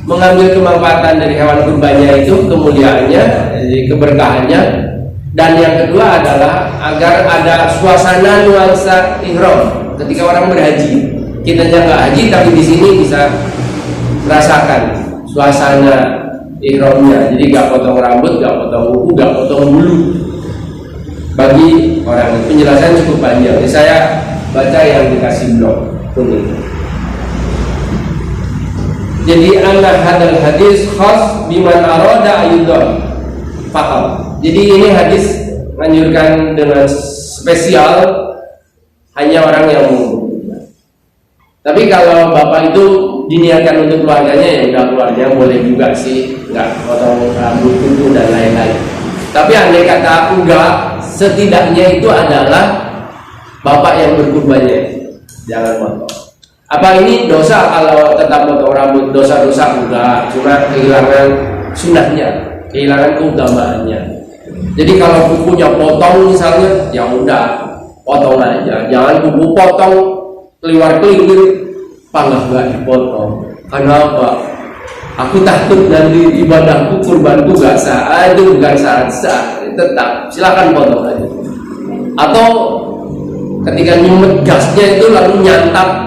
mengambil kemanfaatan dari hewan kurbannya itu, kemuliaannya, keberkahannya, dan yang kedua adalah agar ada suasana nuansa ihram ketika orang berhaji. Kita nggak haji tapi di sini bisa merasakan suasana ihramnya. Jadi nggak potong rambut, nggak potong kuku, nggak potong bulu. Bagi orang, penjelasan cukup panjang. Jadi saya baca yang dikasih blog kuning. Jadi anak hadal hadis khas biman aroda ayudon faham. Jadi ini hadis menganjurkan dengan spesial hanya orang yang umum. Tapi kalau bapak itu diniatkan untuk keluarganya, ya udah keluarganya boleh juga sih, nggak potong rambut, kuku dan lain-lain. Tapi andai kata enggak, setidaknya itu adalah bapak yang berkurbannya, jangan potong. Apa ini dosa kalau tetap potong rambut? Dosa-dosa enggak, cuma kehilangan sunnahnya, kehilangan keutamaannya. Jadi kalau kukunya potong misalnya, ya udah potong aja, jangan kuku potong keliwar-keliwir, pangah nggak dipotong. Kenapa? Aku takut nanti ibadahku, kurbanku gak sah. Itu bukan syarat sah, tetap silakan potong aja. Atau ketika nyumet gasnya itu lalu nyantap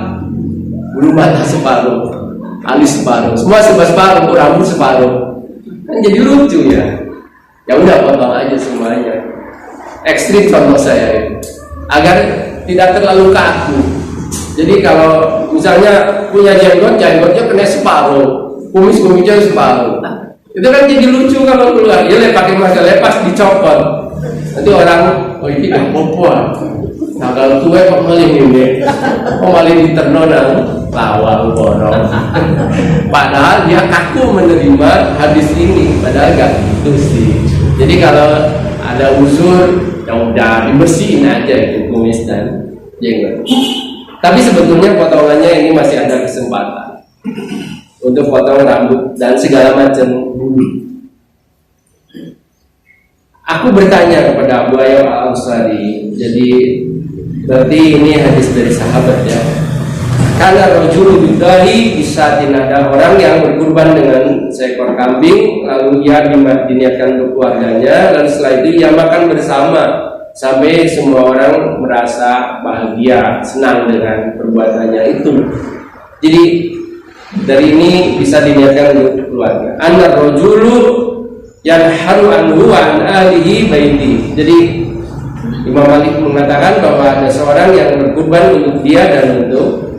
bulu mata separuh, alis separuh, semua separuh, rambut separuh, kan jadi lucu ya. Ya udah potong aja semuanya. Ekstrim contoh saya itu, agar tidak terlalu kaku. Jadi kalau misalnya punya jenggotnya kena separuh, kumisnya separuh, itu kan jadi lucu kalau keluar. Dia pakai masa lepas dicopot, nanti orang, oh ini apa? Nah kalau tua kok maling ini, kok maling diternonan lawang borong. Padahal dia kaku menerima hadis ini, padahal gak gitu sih. Jadi kalau ada unsur, ya udah dibersihin aja itu kumis dan jenggot. Tapi sebetulnya potongannya ini masih ada kesempatan untuk potong rambut dan segala macam bulu. Aku bertanya kepada Abu Ayyub Al-Ansari, jadi berarti ini hadis dari sahabat ya. Karena rojul bidahi bisa ada orang yang berkurban dengan seekor kambing, lalu ia diniatkan untuk keluarganya, dan setelah itu ia makan bersama sampai semua orang merasa bahagia, senang dengan perbuatannya itu. Jadi dari ini bisa diniatkan untuk keluarga. Anna rojulu yanharu anhu an alihi baiti. Jadi Imam Malik mengatakan bahwa ada seorang yang berkurban untuk dia dan untuk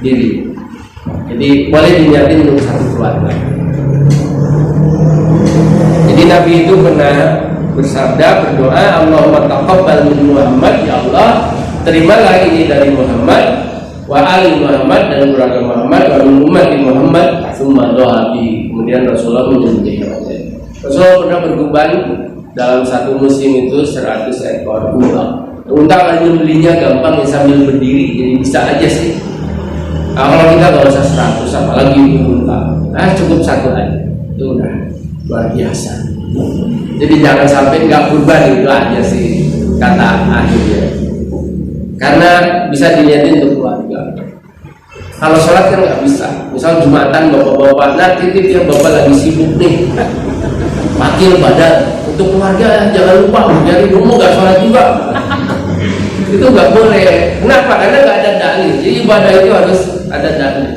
diri. Jadi boleh diniatin untuk satu keluarga. Jadi Nabi itu pernah bersabda, berdoa, Allahumma taqabbal min Muhammad, ya Allah terimalah ini dari Muhammad wa ali Muhammad dan keluarga Muhammad wa umat Muhammad summa doabi. Kemudian Rasulullah menyembelih. Rasulullah pernah berkurban dalam satu musim itu 100 ekor unta. Unta kan belinya gampang ya, sambil berdiri, jadi bisa aja sih. Kalau kita nggak usah 100, apalagi unta, cukup satu aja, itu udah luar biasa. Jadi jangan sampai nggak kurban, itu aja sih kata akhirnya. Karena bisa dilihatin untuk keluarga. Kalau sholat kan nggak bisa. Misal Jumatan bapak-bapak, nah titip ya bapak lagi sibuk nih, pakil badan. Untuk keluarga jangan lupa jadi rumah nggak sholat juga. Itu nggak boleh. Kenapa? Karena nggak ada dalil. Jadi ibadah itu harus ada dalil.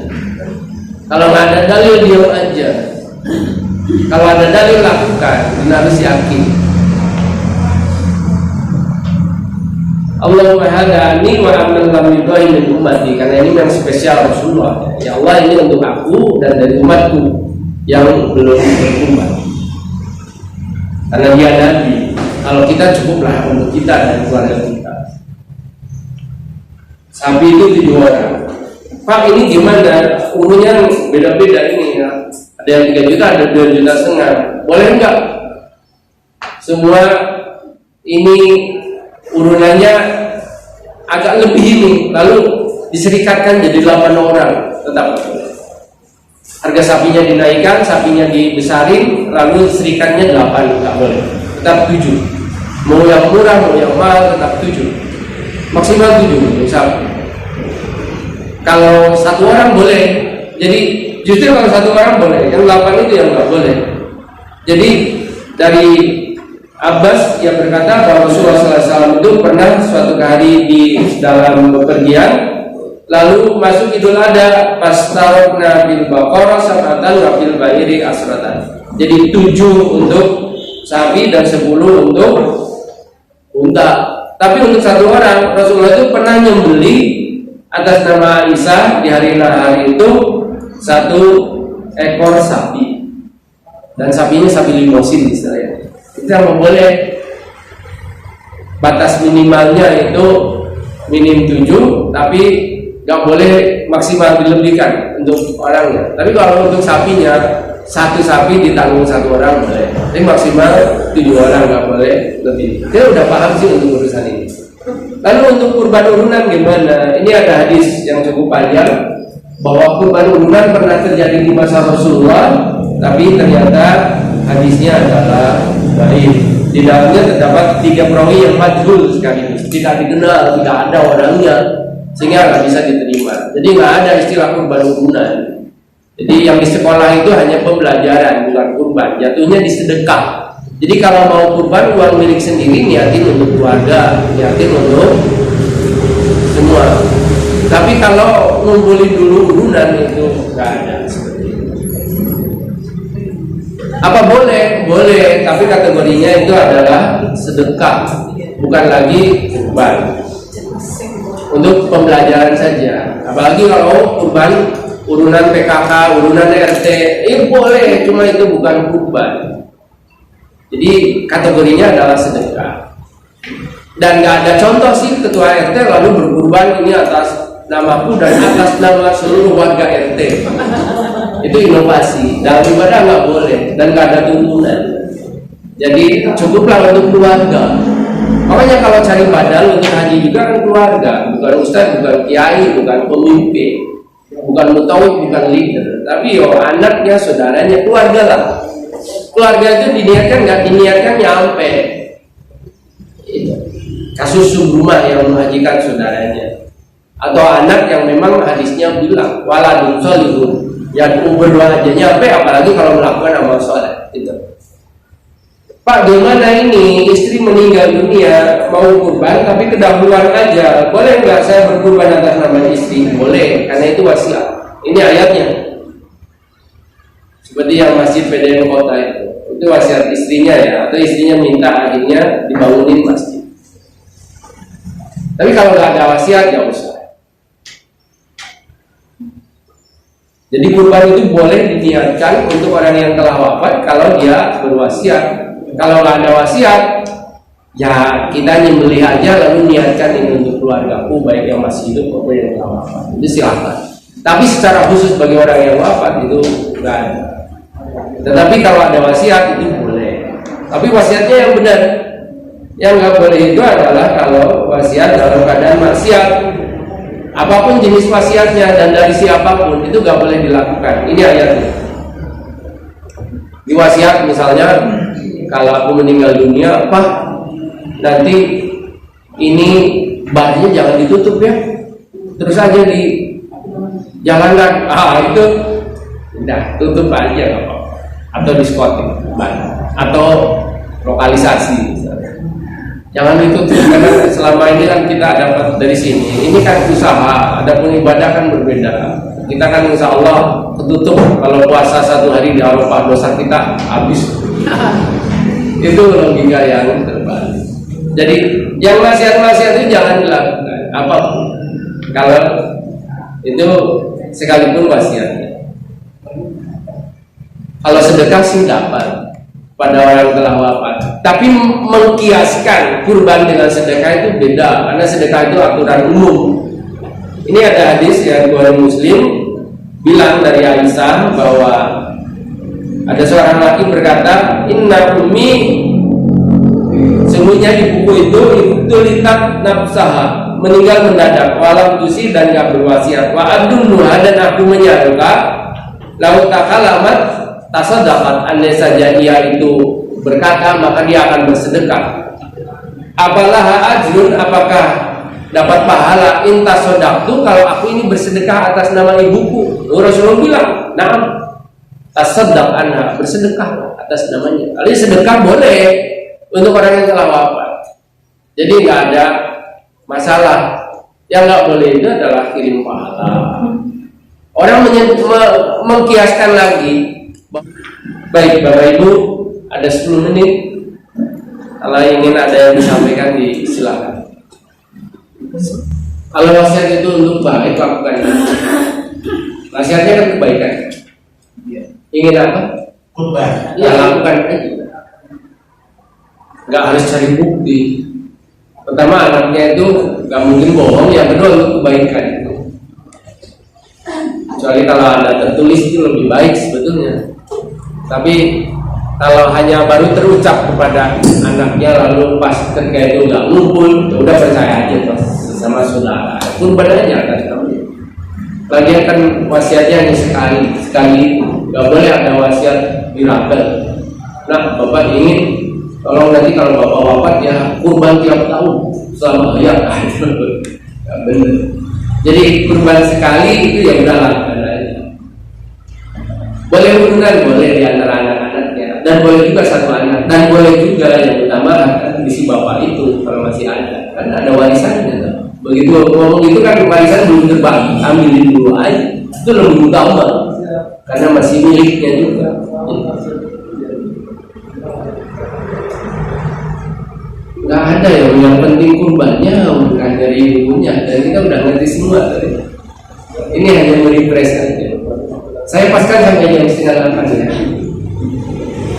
Kalau nggak ada dalil diam aja. Kalau ada dalil lakukan. Dan harus yakin. Allahumma hadani wa amman lam yudai min ummati. Karena ini yang spesial Rasulullah. Ya Allah, ini untuk aku dan dari umatku yang belum berkurban. Karena dia Nabi. Kalau kita cukuplah untuk kita dan keluarga kita. Sapi itu 7 orang. Pak, ini gimana? Umurnya beda-beda ini ya. Ada yang 3 juta, ada 2,5 juta. Boleh enggak? Semua ini urunannya agak lebih ini, lalu diserikatkan jadi 8 orang, tetap boleh. Harga sapinya dinaikkan, sapinya dibesarin, lalu serikatnya 8, enggak boleh. Tetap 7. Mau yang murah, mau yang mahal, tetap 7. Maksimal 7 sapi. Kalau 1 orang boleh. Jadi justru kalau 1 orang boleh, yang 8 itu yang nggak boleh. Jadi dari Abbas yang berkata bahwa Rasulullah SAW itu pernah suatu hari di dalam bepergian, lalu masuk Idul Adha, pastarokna bil baqarah sabatan wa bil ba'iri asratan. Jadi 7 untuk sapi dan 10 untuk unta. Tapi untuk 1 orang Rasulullah itu pernah nyembeli atas nama Aisyah di hari nahar itu 1 ekor sapi, dan sapinya sapi limosin istilahnya. Itu yang boleh. Batas minimalnya itu minim 7, tapi nggak boleh maksimal dilebihkan untuk orangnya. Tapi kalau untuk sapinya 1 sapi ditanggung 1 orang boleh. Tapi maksimal 7 orang, nggak boleh lebih. Dia udah paham sih untuk urusan ini. Lalu untuk kurban urunan gimana? Ini ada hadis yang cukup panjang bahwa kurban urunan pernah terjadi di masa Rasulullah, tapi ternyata hadisnya adalah baik. Di dalamnya terdapat 3 perawi yang majhul sekali, tidak dikenal, tidak ada orangnya, sehingga nggak bisa diterima. Jadi nggak ada istilah kurban urunan. Jadi yang di sekolah itu hanya pembelajaran, bukan kurban. Jatuhnya di sedekah. Jadi kalau mau kurban uang milik sendiri, niatin untuk keluarga, niatin untuk semua. Tapi kalau ngumpulin dulu urunan itu nggak ada seperti itu. Apa boleh? Boleh, tapi kategorinya itu adalah sedekah, bukan lagi kurban. Untuk pembelajaran saja. Apalagi kalau kurban urunan PKK, urunan RT, boleh, cuma itu bukan kurban. Jadi kategorinya adalah sedekah. Dan nggak ada contoh sih ketua RT lalu berkurban ini atas namaku dan atas nama seluruh warga RT. Itu inovasi. Dalam ibadah nggak boleh dan nggak ada tuntunan. Jadi cukuplah untuk keluarga. Makanya kalau cari badal untuk haji juga kan keluarga, bukan ustaz, bukan kiai, bukan pemimpin, bukan mutawif, bukan leader, tapi anaknya, saudaranya, keluarga lah. Keluarga itu diniatkan nggak diniatkan nyampe. Kasus Subrumah yang menghajikan saudaranya. atau anak yang memang hadisnya bilang waladun sholihun, yang berdoa aja nyampe, apalagi kalau melakukan amal soleh gitu. Pak, gimana ini istri meninggal dunia mau kurban tapi kedahuluan aja, boleh nggak saya berkurban atas nama istri? Boleh, karena itu wasiat. Ini ayatnya. Seperti yang masjid PDN kota itu wasiat istrinya ya, atau istrinya minta akhirnya dibangunin masjid. Tapi kalau nggak ada wasiat ya usah. Jadi kurban itu boleh diniatkan untuk orang yang telah wafat kalau dia berwasiat. Kalau nggak ada wasiat, ya kita nyembelih aja lalu niatkan ini untuk keluargaku, baik yang masih hidup maupun yang telah wafat. Itu silakan. Tapi secara khusus bagi orang yang wafat itu nggak ada. Tetapi kalau ada wasiat itu boleh. Tapi wasiatnya yang benar. Yang nggak boleh itu adalah kalau wasiat dalam keadaan maksiat. Apapun jenis wasiatnya dan dari siapapun itu nggak boleh dilakukan. Ini ayatnya. Di wasiat misalnya, kalau aku meninggal dunia, Pak, nanti ini bahannya jangan ditutup ya, terus aja di jalankan. Itu udah tutup aja nggak apa-apa. Atau diskotik, atau lokalisasi misalnya. Jangan ditutup, karena selama ini kan kita dapat dari sini. Ini kan usaha, ada ibadah kan berbeda. Kita kan insya Allah ketutup kalau puasa 1 hari di Arafah, dosa kita habis. Itu logika yang terbalik. Jadi yang wasiat-wasiat itu jangan dilakukan apapun. Kalau itu sekalipun wasiatnya. Kalau sedekah sih dapat pada orang telah wafat. Tapi mengkiaskan kurban dengan sedekah itu beda, karena sedekah itu aturan umum. Ini ada hadis yang Bukhari Muslim bilang dari Aisyah bahwa ada seorang laki berkata, inna ummi, sungguhnya ibuku itu litat nafsaha, meninggal mendadak, walam tusi dan gak berwasiat, wa abdunnuha, dan aku menyangka lau takalamat tasadaqat, andai saja ia itu berkata maka dia akan bersedekah. Apalah ajrun, apakah dapat pahala intas sodaktu kalau aku ini bersedekah atas nama ibuku? Rasulullah bilang, na'am, tasaddaq anha, bersedekah atas namanya. Kali sedekah boleh untuk orang yang telah wafat. Jadi nggak ada masalah. Yang nggak boleh itu adalah kirim pahala. Orang mengkiaskan lagi. Baik Bapak Ibu, ada 10 menit. Kalau ingin ada yang disampaikan, silakan. Kalau wasiat itu untuk baik, lakukan. Wasiatnya kan kebaikan. Ingin apa? Kurban. Ya lakukan aja. Nggak harus cari bukti. Pertama, anaknya itu nggak mungkin bohong. Yang kedua, untuk kebaikan itu. Kecuali kalau ada tertulis itu lebih baik sebetulnya. Tapi kalau hanya baru terucap kepada anaknya lalu pas ketika itu nggak ngumpul, ya udah percaya aja terus sama saudara. Kurban aja atas namanya. Lagian kan wasiatnya hanya sekali, nggak boleh ada wasiat dirabel. Nah, Bapak ingin tolong nanti kalau Bapak wafat ya kurban tiap tahun selama hayat. Nggak benar. Jadi kurban sekali itu ya udah lakukan aja. Boleh urunan, boleh di antara anak-anaknya, dan boleh juga satu anak, dan boleh juga yang utama kan isi bapak itu kalau masih ada, kan ada warisannya. Begitu ngomong itu kan warisan belum terbagi, ambilin dulu aja, itu lebih utama karena masih miliknya juga. Nggak ada yang penting kurbannya bukan dari ibunya, dan kita udah ngerti semua tadi. Ini hanya merefresh aja. Saya paskan sampai jam 7:30 ya.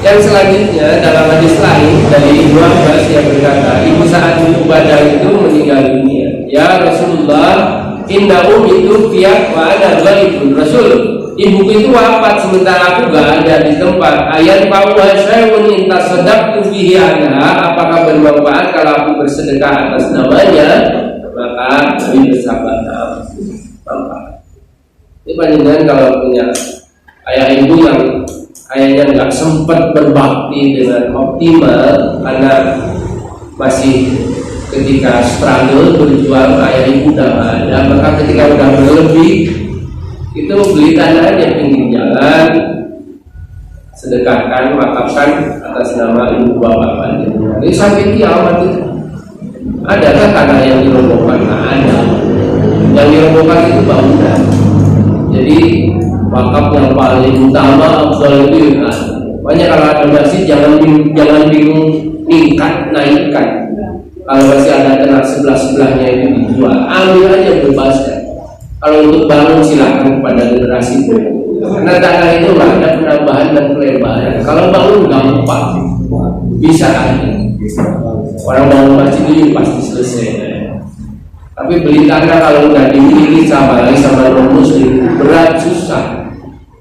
Yang selanjutnya dalam hadis lain dari Ibnu Abbas yang berkata, ibu saat Ubadah itu meninggal dunia. Ya Rasulullah, inna itu fiat wa ana ghaibun. Rasul, ibuku itu wafat sementara aku gak ada di tempat. Ayat bahwa syai'un intas sadaqtu fihi anha, apakah bermanfaat kalau aku bersedekah atas namanya? Maka Nabi bersabda, manfaat. Ini panjenengan kalau punya ayah ibu yang ayahnya nggak sempat berbakti dengan optimal karena masih ketika struggle berjuang ayah ibu udah nggak ada, maka ketika udah berlebih itu beli tanah aja pinggir jalan, sedekahkan, wakafkan atas nama ibu bapak panjenengan. Jadi sampai kiamat itu adakah tanah yang dirobohkan? Nggak ada. Yang dirobohkan itu bangunan. Jadi wakaf yang paling utama afdal itu ya. Makanya kalau ada masjid jangan bingung ningkat, naikkan. Kalau masih ada tanah sebelahnya itu dijual, ambil aja, bebaskan. Kalau untuk bangun silakan kepada generasi berikutnya. Karena tanah itu nggak ada penambahan dan pelebaran. Kalau bangun gampang, bisa aja. Orang bangun masjid itu pasti selesai. Tapi beli tanah kalau nggak dimiliki sama non muslim berat, susah.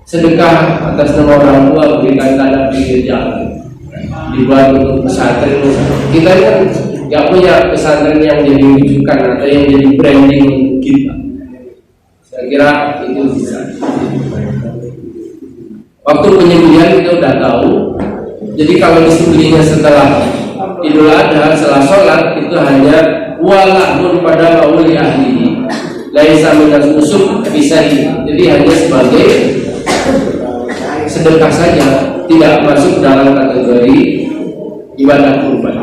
Sedekah atas nama orang tua, berikan tanah pinggir jalan, dibuat untuk pesantren. Kita kan nggak punya pesantren yang jadi rujukan atau yang jadi branding untuk kita. Saya kira itu bisa. Waktu penyembelihan kita udah tahu. Jadi kalau disembelihnya setelah Idul Adha, setelah sholat, itu hanya walahun pada mauli ahli, laisa minas usuk bisa. Jadi hanya sebagai sedekah saja, tidak masuk dalam kategori ibadah kurban.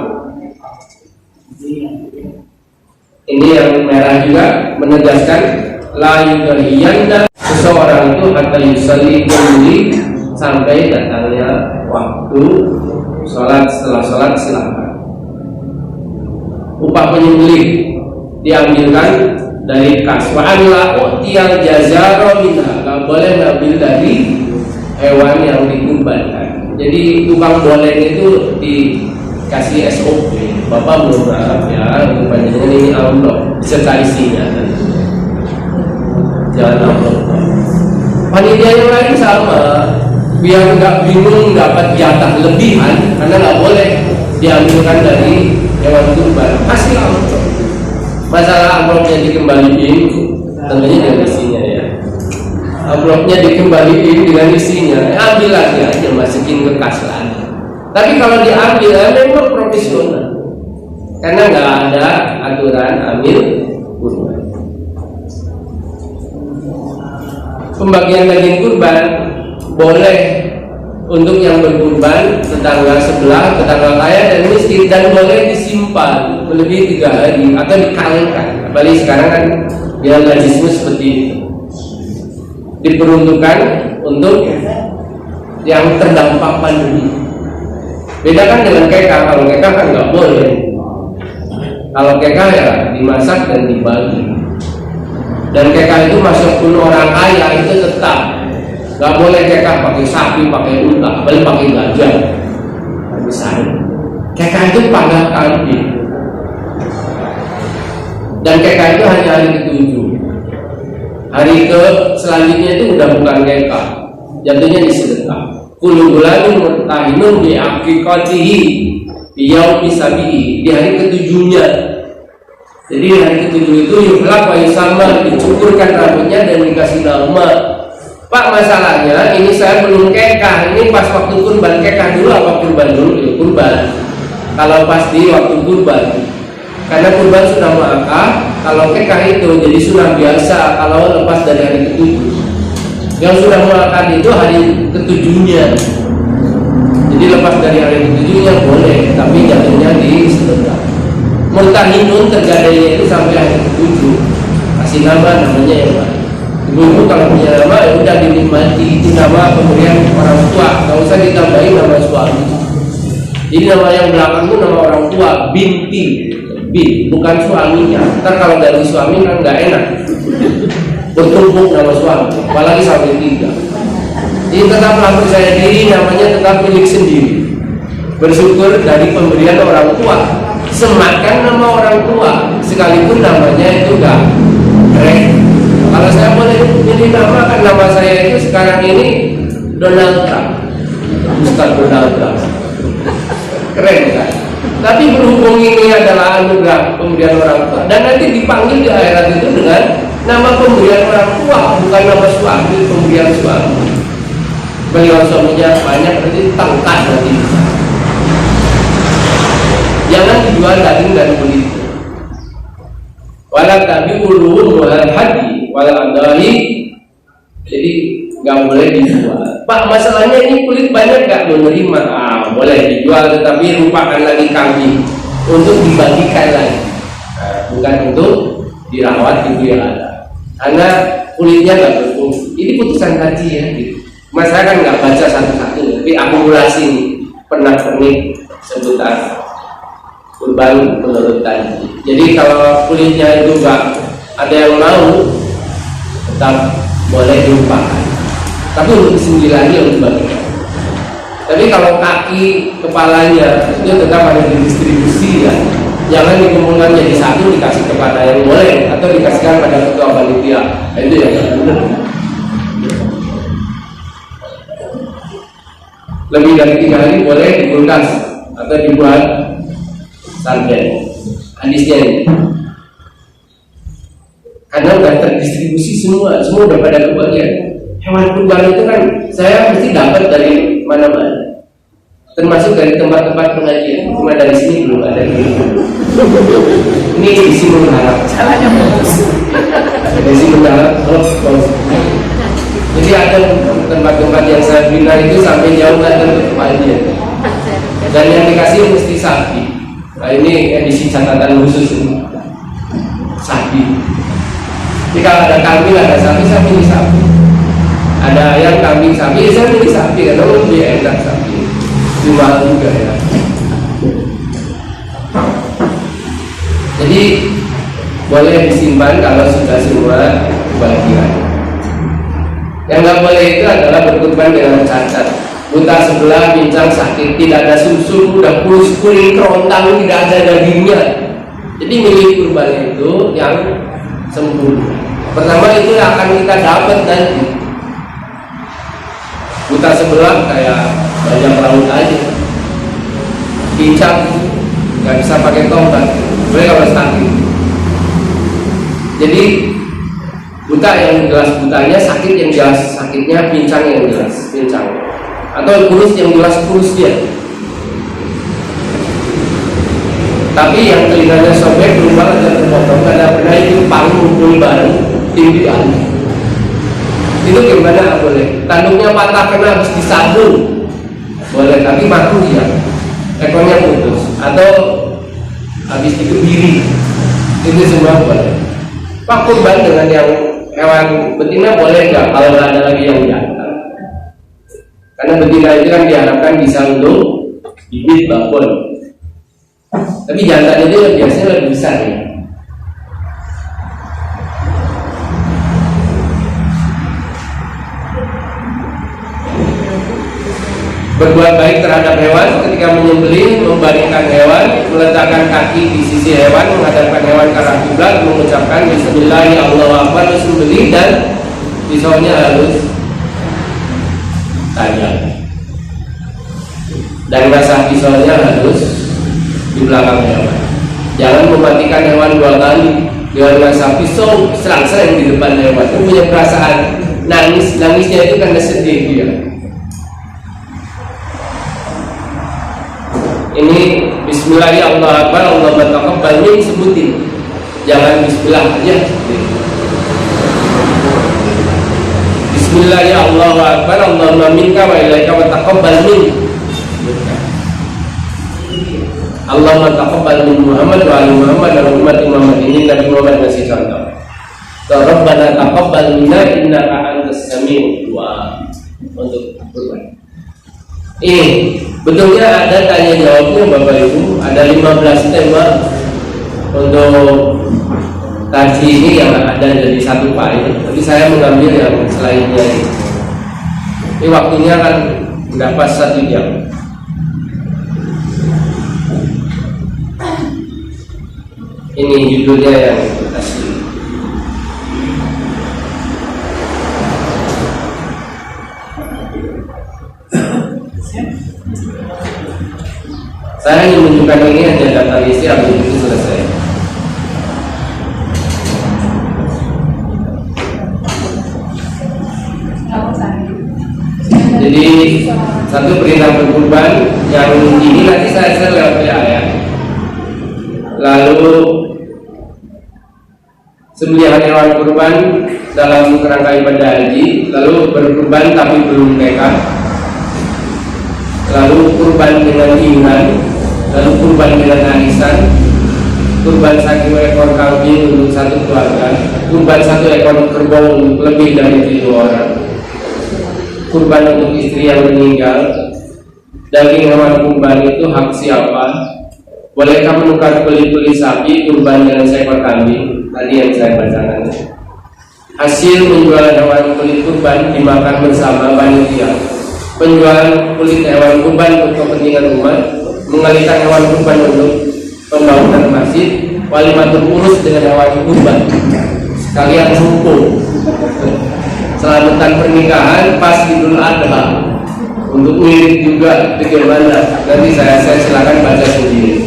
Ini yang merah juga menegaskan la yudhiyanda, seseorang itu hatta yusalli kulli, sampai datangnya waktu sholat. Setelah sholat silakan. Upah penyembelih diambilkan dari kas. Wa an la utiyal jazaro minha, nggak boleh ngambil dari hewan yang dikurbankan. Jadi tukang boleh itu dikasih SOP. Bapak belum berharap ya, kurbannya ini amplop beserta isinya. Jangan amplop. Panitia yang lain sama, biar nggak bingung dapat jatah lebihan, karena nggak boleh diambilkan dari hewan kurban, kasih amplop. Masalah amplopnya dikembaliin, tentunya dengan isinya ya. Amplopnya dikembaliin dengan isinya, ambil lagi aja, masukin ke kas lagi. Tapi kalau diambil, memang profesional, karena nggak ada aturan ambil kurban. Pembagian daging kurban boleh untuk yang berkurban tetangga sebelah, tetangga kaya dan miskin, dan boleh disimpan melebihi 3 hari atau dikawinkan. Apalagi sekarang kan biologisme seperti itu, diperuntukkan untuk yang terdampak pandemi. Beda kan dengan kekah. Kalau kekah kan nggak boleh. Kalau kekah ya dimasak dan dibagi. Dan kekah itu masuk pun orang kaya itu tetap nggak boleh kekah pakai sapi, pakai unta, boleh pakai gajah. Misalnya, kekah itu panggang kambing. Dan kekah itu hanya hari ke-7. Hari ke selanjutnya itu udah bukan kekah, jatuhnya disedekah. Kullu gulamin murtahinun bi aqiqatihi biyaumi sabihi, di hari ke-7-nya. Jadi hari ke-7 itu yuhlaq wa yusamma, dicukurkan rambutnya dan dikasih nama. Pak, masalahnya ini saya belum kekah, ini pas waktu kurban. Kekah dulu apa kurban dulu? Ya kurban. Kalau pas di waktu kurban, karena kurban sudah mengakar. Kalau kekah itu jadi sunnah biasa kalau lepas dari hari ke-7. Yang sudah mengakar itu hari ke-7-nya. Jadi lepas dari hari ke-7-nya boleh, tapi jatuhnya di sedekah. Murtahinun tergadainya itu sampai hari ke-7. Kasih namanya yang baik. Ibu kalau punya nama ya udah dinikmati, itu nama pemberian orang tua, nggak usah ditambahin nama suami. Jadi nama yang belakang itu nama orang tua, binti, bukan suaminya. Ntar kalau dari suami kan nggak enak, bertumpuk nama suami, apalagi sampai 3. Jadi tetaplah percaya diri, namanya tetap milik sendiri. Bersyukur dari pemberian orang tua, sematkan nama orang tua, sekalipun namanya itu nggak keren. Kalau saya boleh pilih nama, kan nama saya itu sekarang ini Donald Trump, Ustaz Donald Trump, keren kan? Tapi berhubung ini adalah anugerah pemberian orang tua, dan nanti dipanggil di akhirat itu dengan nama pemberian orang tua, bukan nama suami, pemberian suami. Bagi orang suaminya banyak, nanti tangkat nanti. Jangan dijual daging dan kulit. Wala tabi'ul wal hadi wal adahi, jadi nggak boleh dijual. Pak, masalahnya ini kulit banyak nggak menerima. Boleh dijual, tetapi rupakan lagi kambing untuk dibagikan lagi, bukan untuk dirawat gitu ya ada. Karena kulitnya nggak berfungsi. Ini putusan kaji ya. Gitu. Mas saya kan nggak baca satu-satu, tapi akumulasi pernak-pernik seputar kurban menurut tadi. Jadi kalau kulitnya itu nggak ada yang mau, tetap boleh dilupakan. Tapi untuk disindir untuk bagikan. Tapi kalau kaki, kepalanya itu tetap ada didistribusi ya. Jangan dikumpulkan jadi satu dikasih kepada yang boleh atau dikasihkan pada ketua panitia. Itu ya benar. Lebih dari 3 hari boleh dikulkas atau dibuat sarden. Hadisnya ini. Karena udah terdistribusi semua udah pada kebagian. Hewan kurban itu kan saya mesti dapat dari mana-mana, termasuk dari tempat-tempat pengajian. Cuma dari sini belum ada. Ini di sini mengharap caranya bagus. Di sini mengharap jadi ada tempat-tempat yang saya bina itu sampai jauh nggak tempatnya, dan yang dikasih mesti sapi. Nah ini edisi catatan khusus ini. Sapi. Jadi kalau ada kambing, ada sapi, saya pilih sapi. Ada ayam, kambing, sapi, saya pilih sapi karena lebih enak sapi. Cuma juga ya. Jadi boleh disimpan kalau sudah semua kebagian. Yang nggak boleh itu adalah berkurban dengan cacat, buta sebelah, pincang, sakit, tidak ada susu, udah kuning kerontang, tidak ada dagingnya. Jadi milik kurban itu yang sempurna. Pertama itu yang akan kita dapat nanti. Buta sebelah kayak bajak laut aja, pincang nggak bisa pakai tongkat, boleh kalau sakit. Jadi buta yang jelas butanya, sakit yang jelas sakitnya, pincang yang jelas pincang, atau kurus yang jelas kurusnya. Tapi yang telinganya sobek berubah dan terpotong karena pernah itu panggung kumpul bareng timbian. Itu gimana boleh? Tanduknya patah kena habis disambung boleh, tapi mati ya, ekornya putus atau habis dikebiri, itu semua boleh. Pak, kurban dengan yang hewan betina boleh nggak kalau nggak ada lagi yang jantan? Karena betina itu kan diharapkan bisa untuk bibit bakul, tapi jantan itu biasanya lebih besar ya. Berbuat baik terhadap hewan ketika menyembelih, membaringkan hewan, meletakkan kaki di sisi hewan, menghadapkan hewan ke arah kiblat, mengucapkan bismillah, Allahu akbar, sembelih, dan pisaunya harus tajam. Dan rasah pisaunya harus di belakang hewan. Jangan mematikan hewan 2 kali dengan rasah pisau serang-serang di depan hewan. Itu punya perasaan nangisnya itu karena sedih dia. Ini bismillah ya Allah akbar, Allah taqabbal min, sebutin. Jangan bismillah aja. Bismillah ya Allah akbar, Allahumma minka wa ilaika wa taqabbal min. Allahumma taqabbal min Muhammad wa ali Muhammad dan umat Muhammad. Ini Nabi Muhammad ngasih contoh. Rabbana taqabbal minna innaka antas samiul du'a. Untuk kurban. Betulnya ada tanya jawabnya Bapak Ibu, ada 15 tema untuk kaji ini yang ada jadi satu file, tapi saya mengambil yang selainnya ini. Ini waktunya kan nggak pas 1 jam. Ini judulnya yang asli. Saya ingin menunjukkan ini hanya daftar isi, habis itu selesai. Jadi satu perintah berkurban yang ini nanti saya lewat ya. Lalu sembelihan hewan kurban dalam kerangka ibadah haji, lalu berkurban tapi belum tekad, lalu kurban dengan iman, lalu kurban dengan arisan, kurban 1 ekor kambing untuk satu keluarga, kurban 1 ekor kerbau lebih dari 7 orang, kurban untuk istri yang meninggal. Daging hewan kurban itu hak siapa? Bolehkah menukar beli sapi kurban dengan seekor kambing? Tadi yang saya bacakan. Hasil menjual hewan kulit kurban dimakan bersama panitia. Penjualan kulit hewan kurban untuk kepentingan umat, mengalihkan hewan kurban untuk pembangunan masjid, walimatul urus dengan hewan kurban, sekalian hukum. Selamatan pernikahan pas Idul Adha. Untuk mirip juga bagaimana, nanti saya silakan baca sendiri.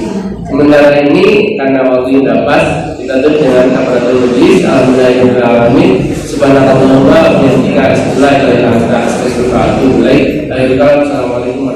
Sementara ini karena waktu yang dapat, kita tutup dengan kafaratul majlis. Alhamdulillahirobbilalamin. Subhanallah wa bihamdihi, asyhadu an la ilaha illa anta, astaghfiruka wa atubu ilaik. Assalamualaikum.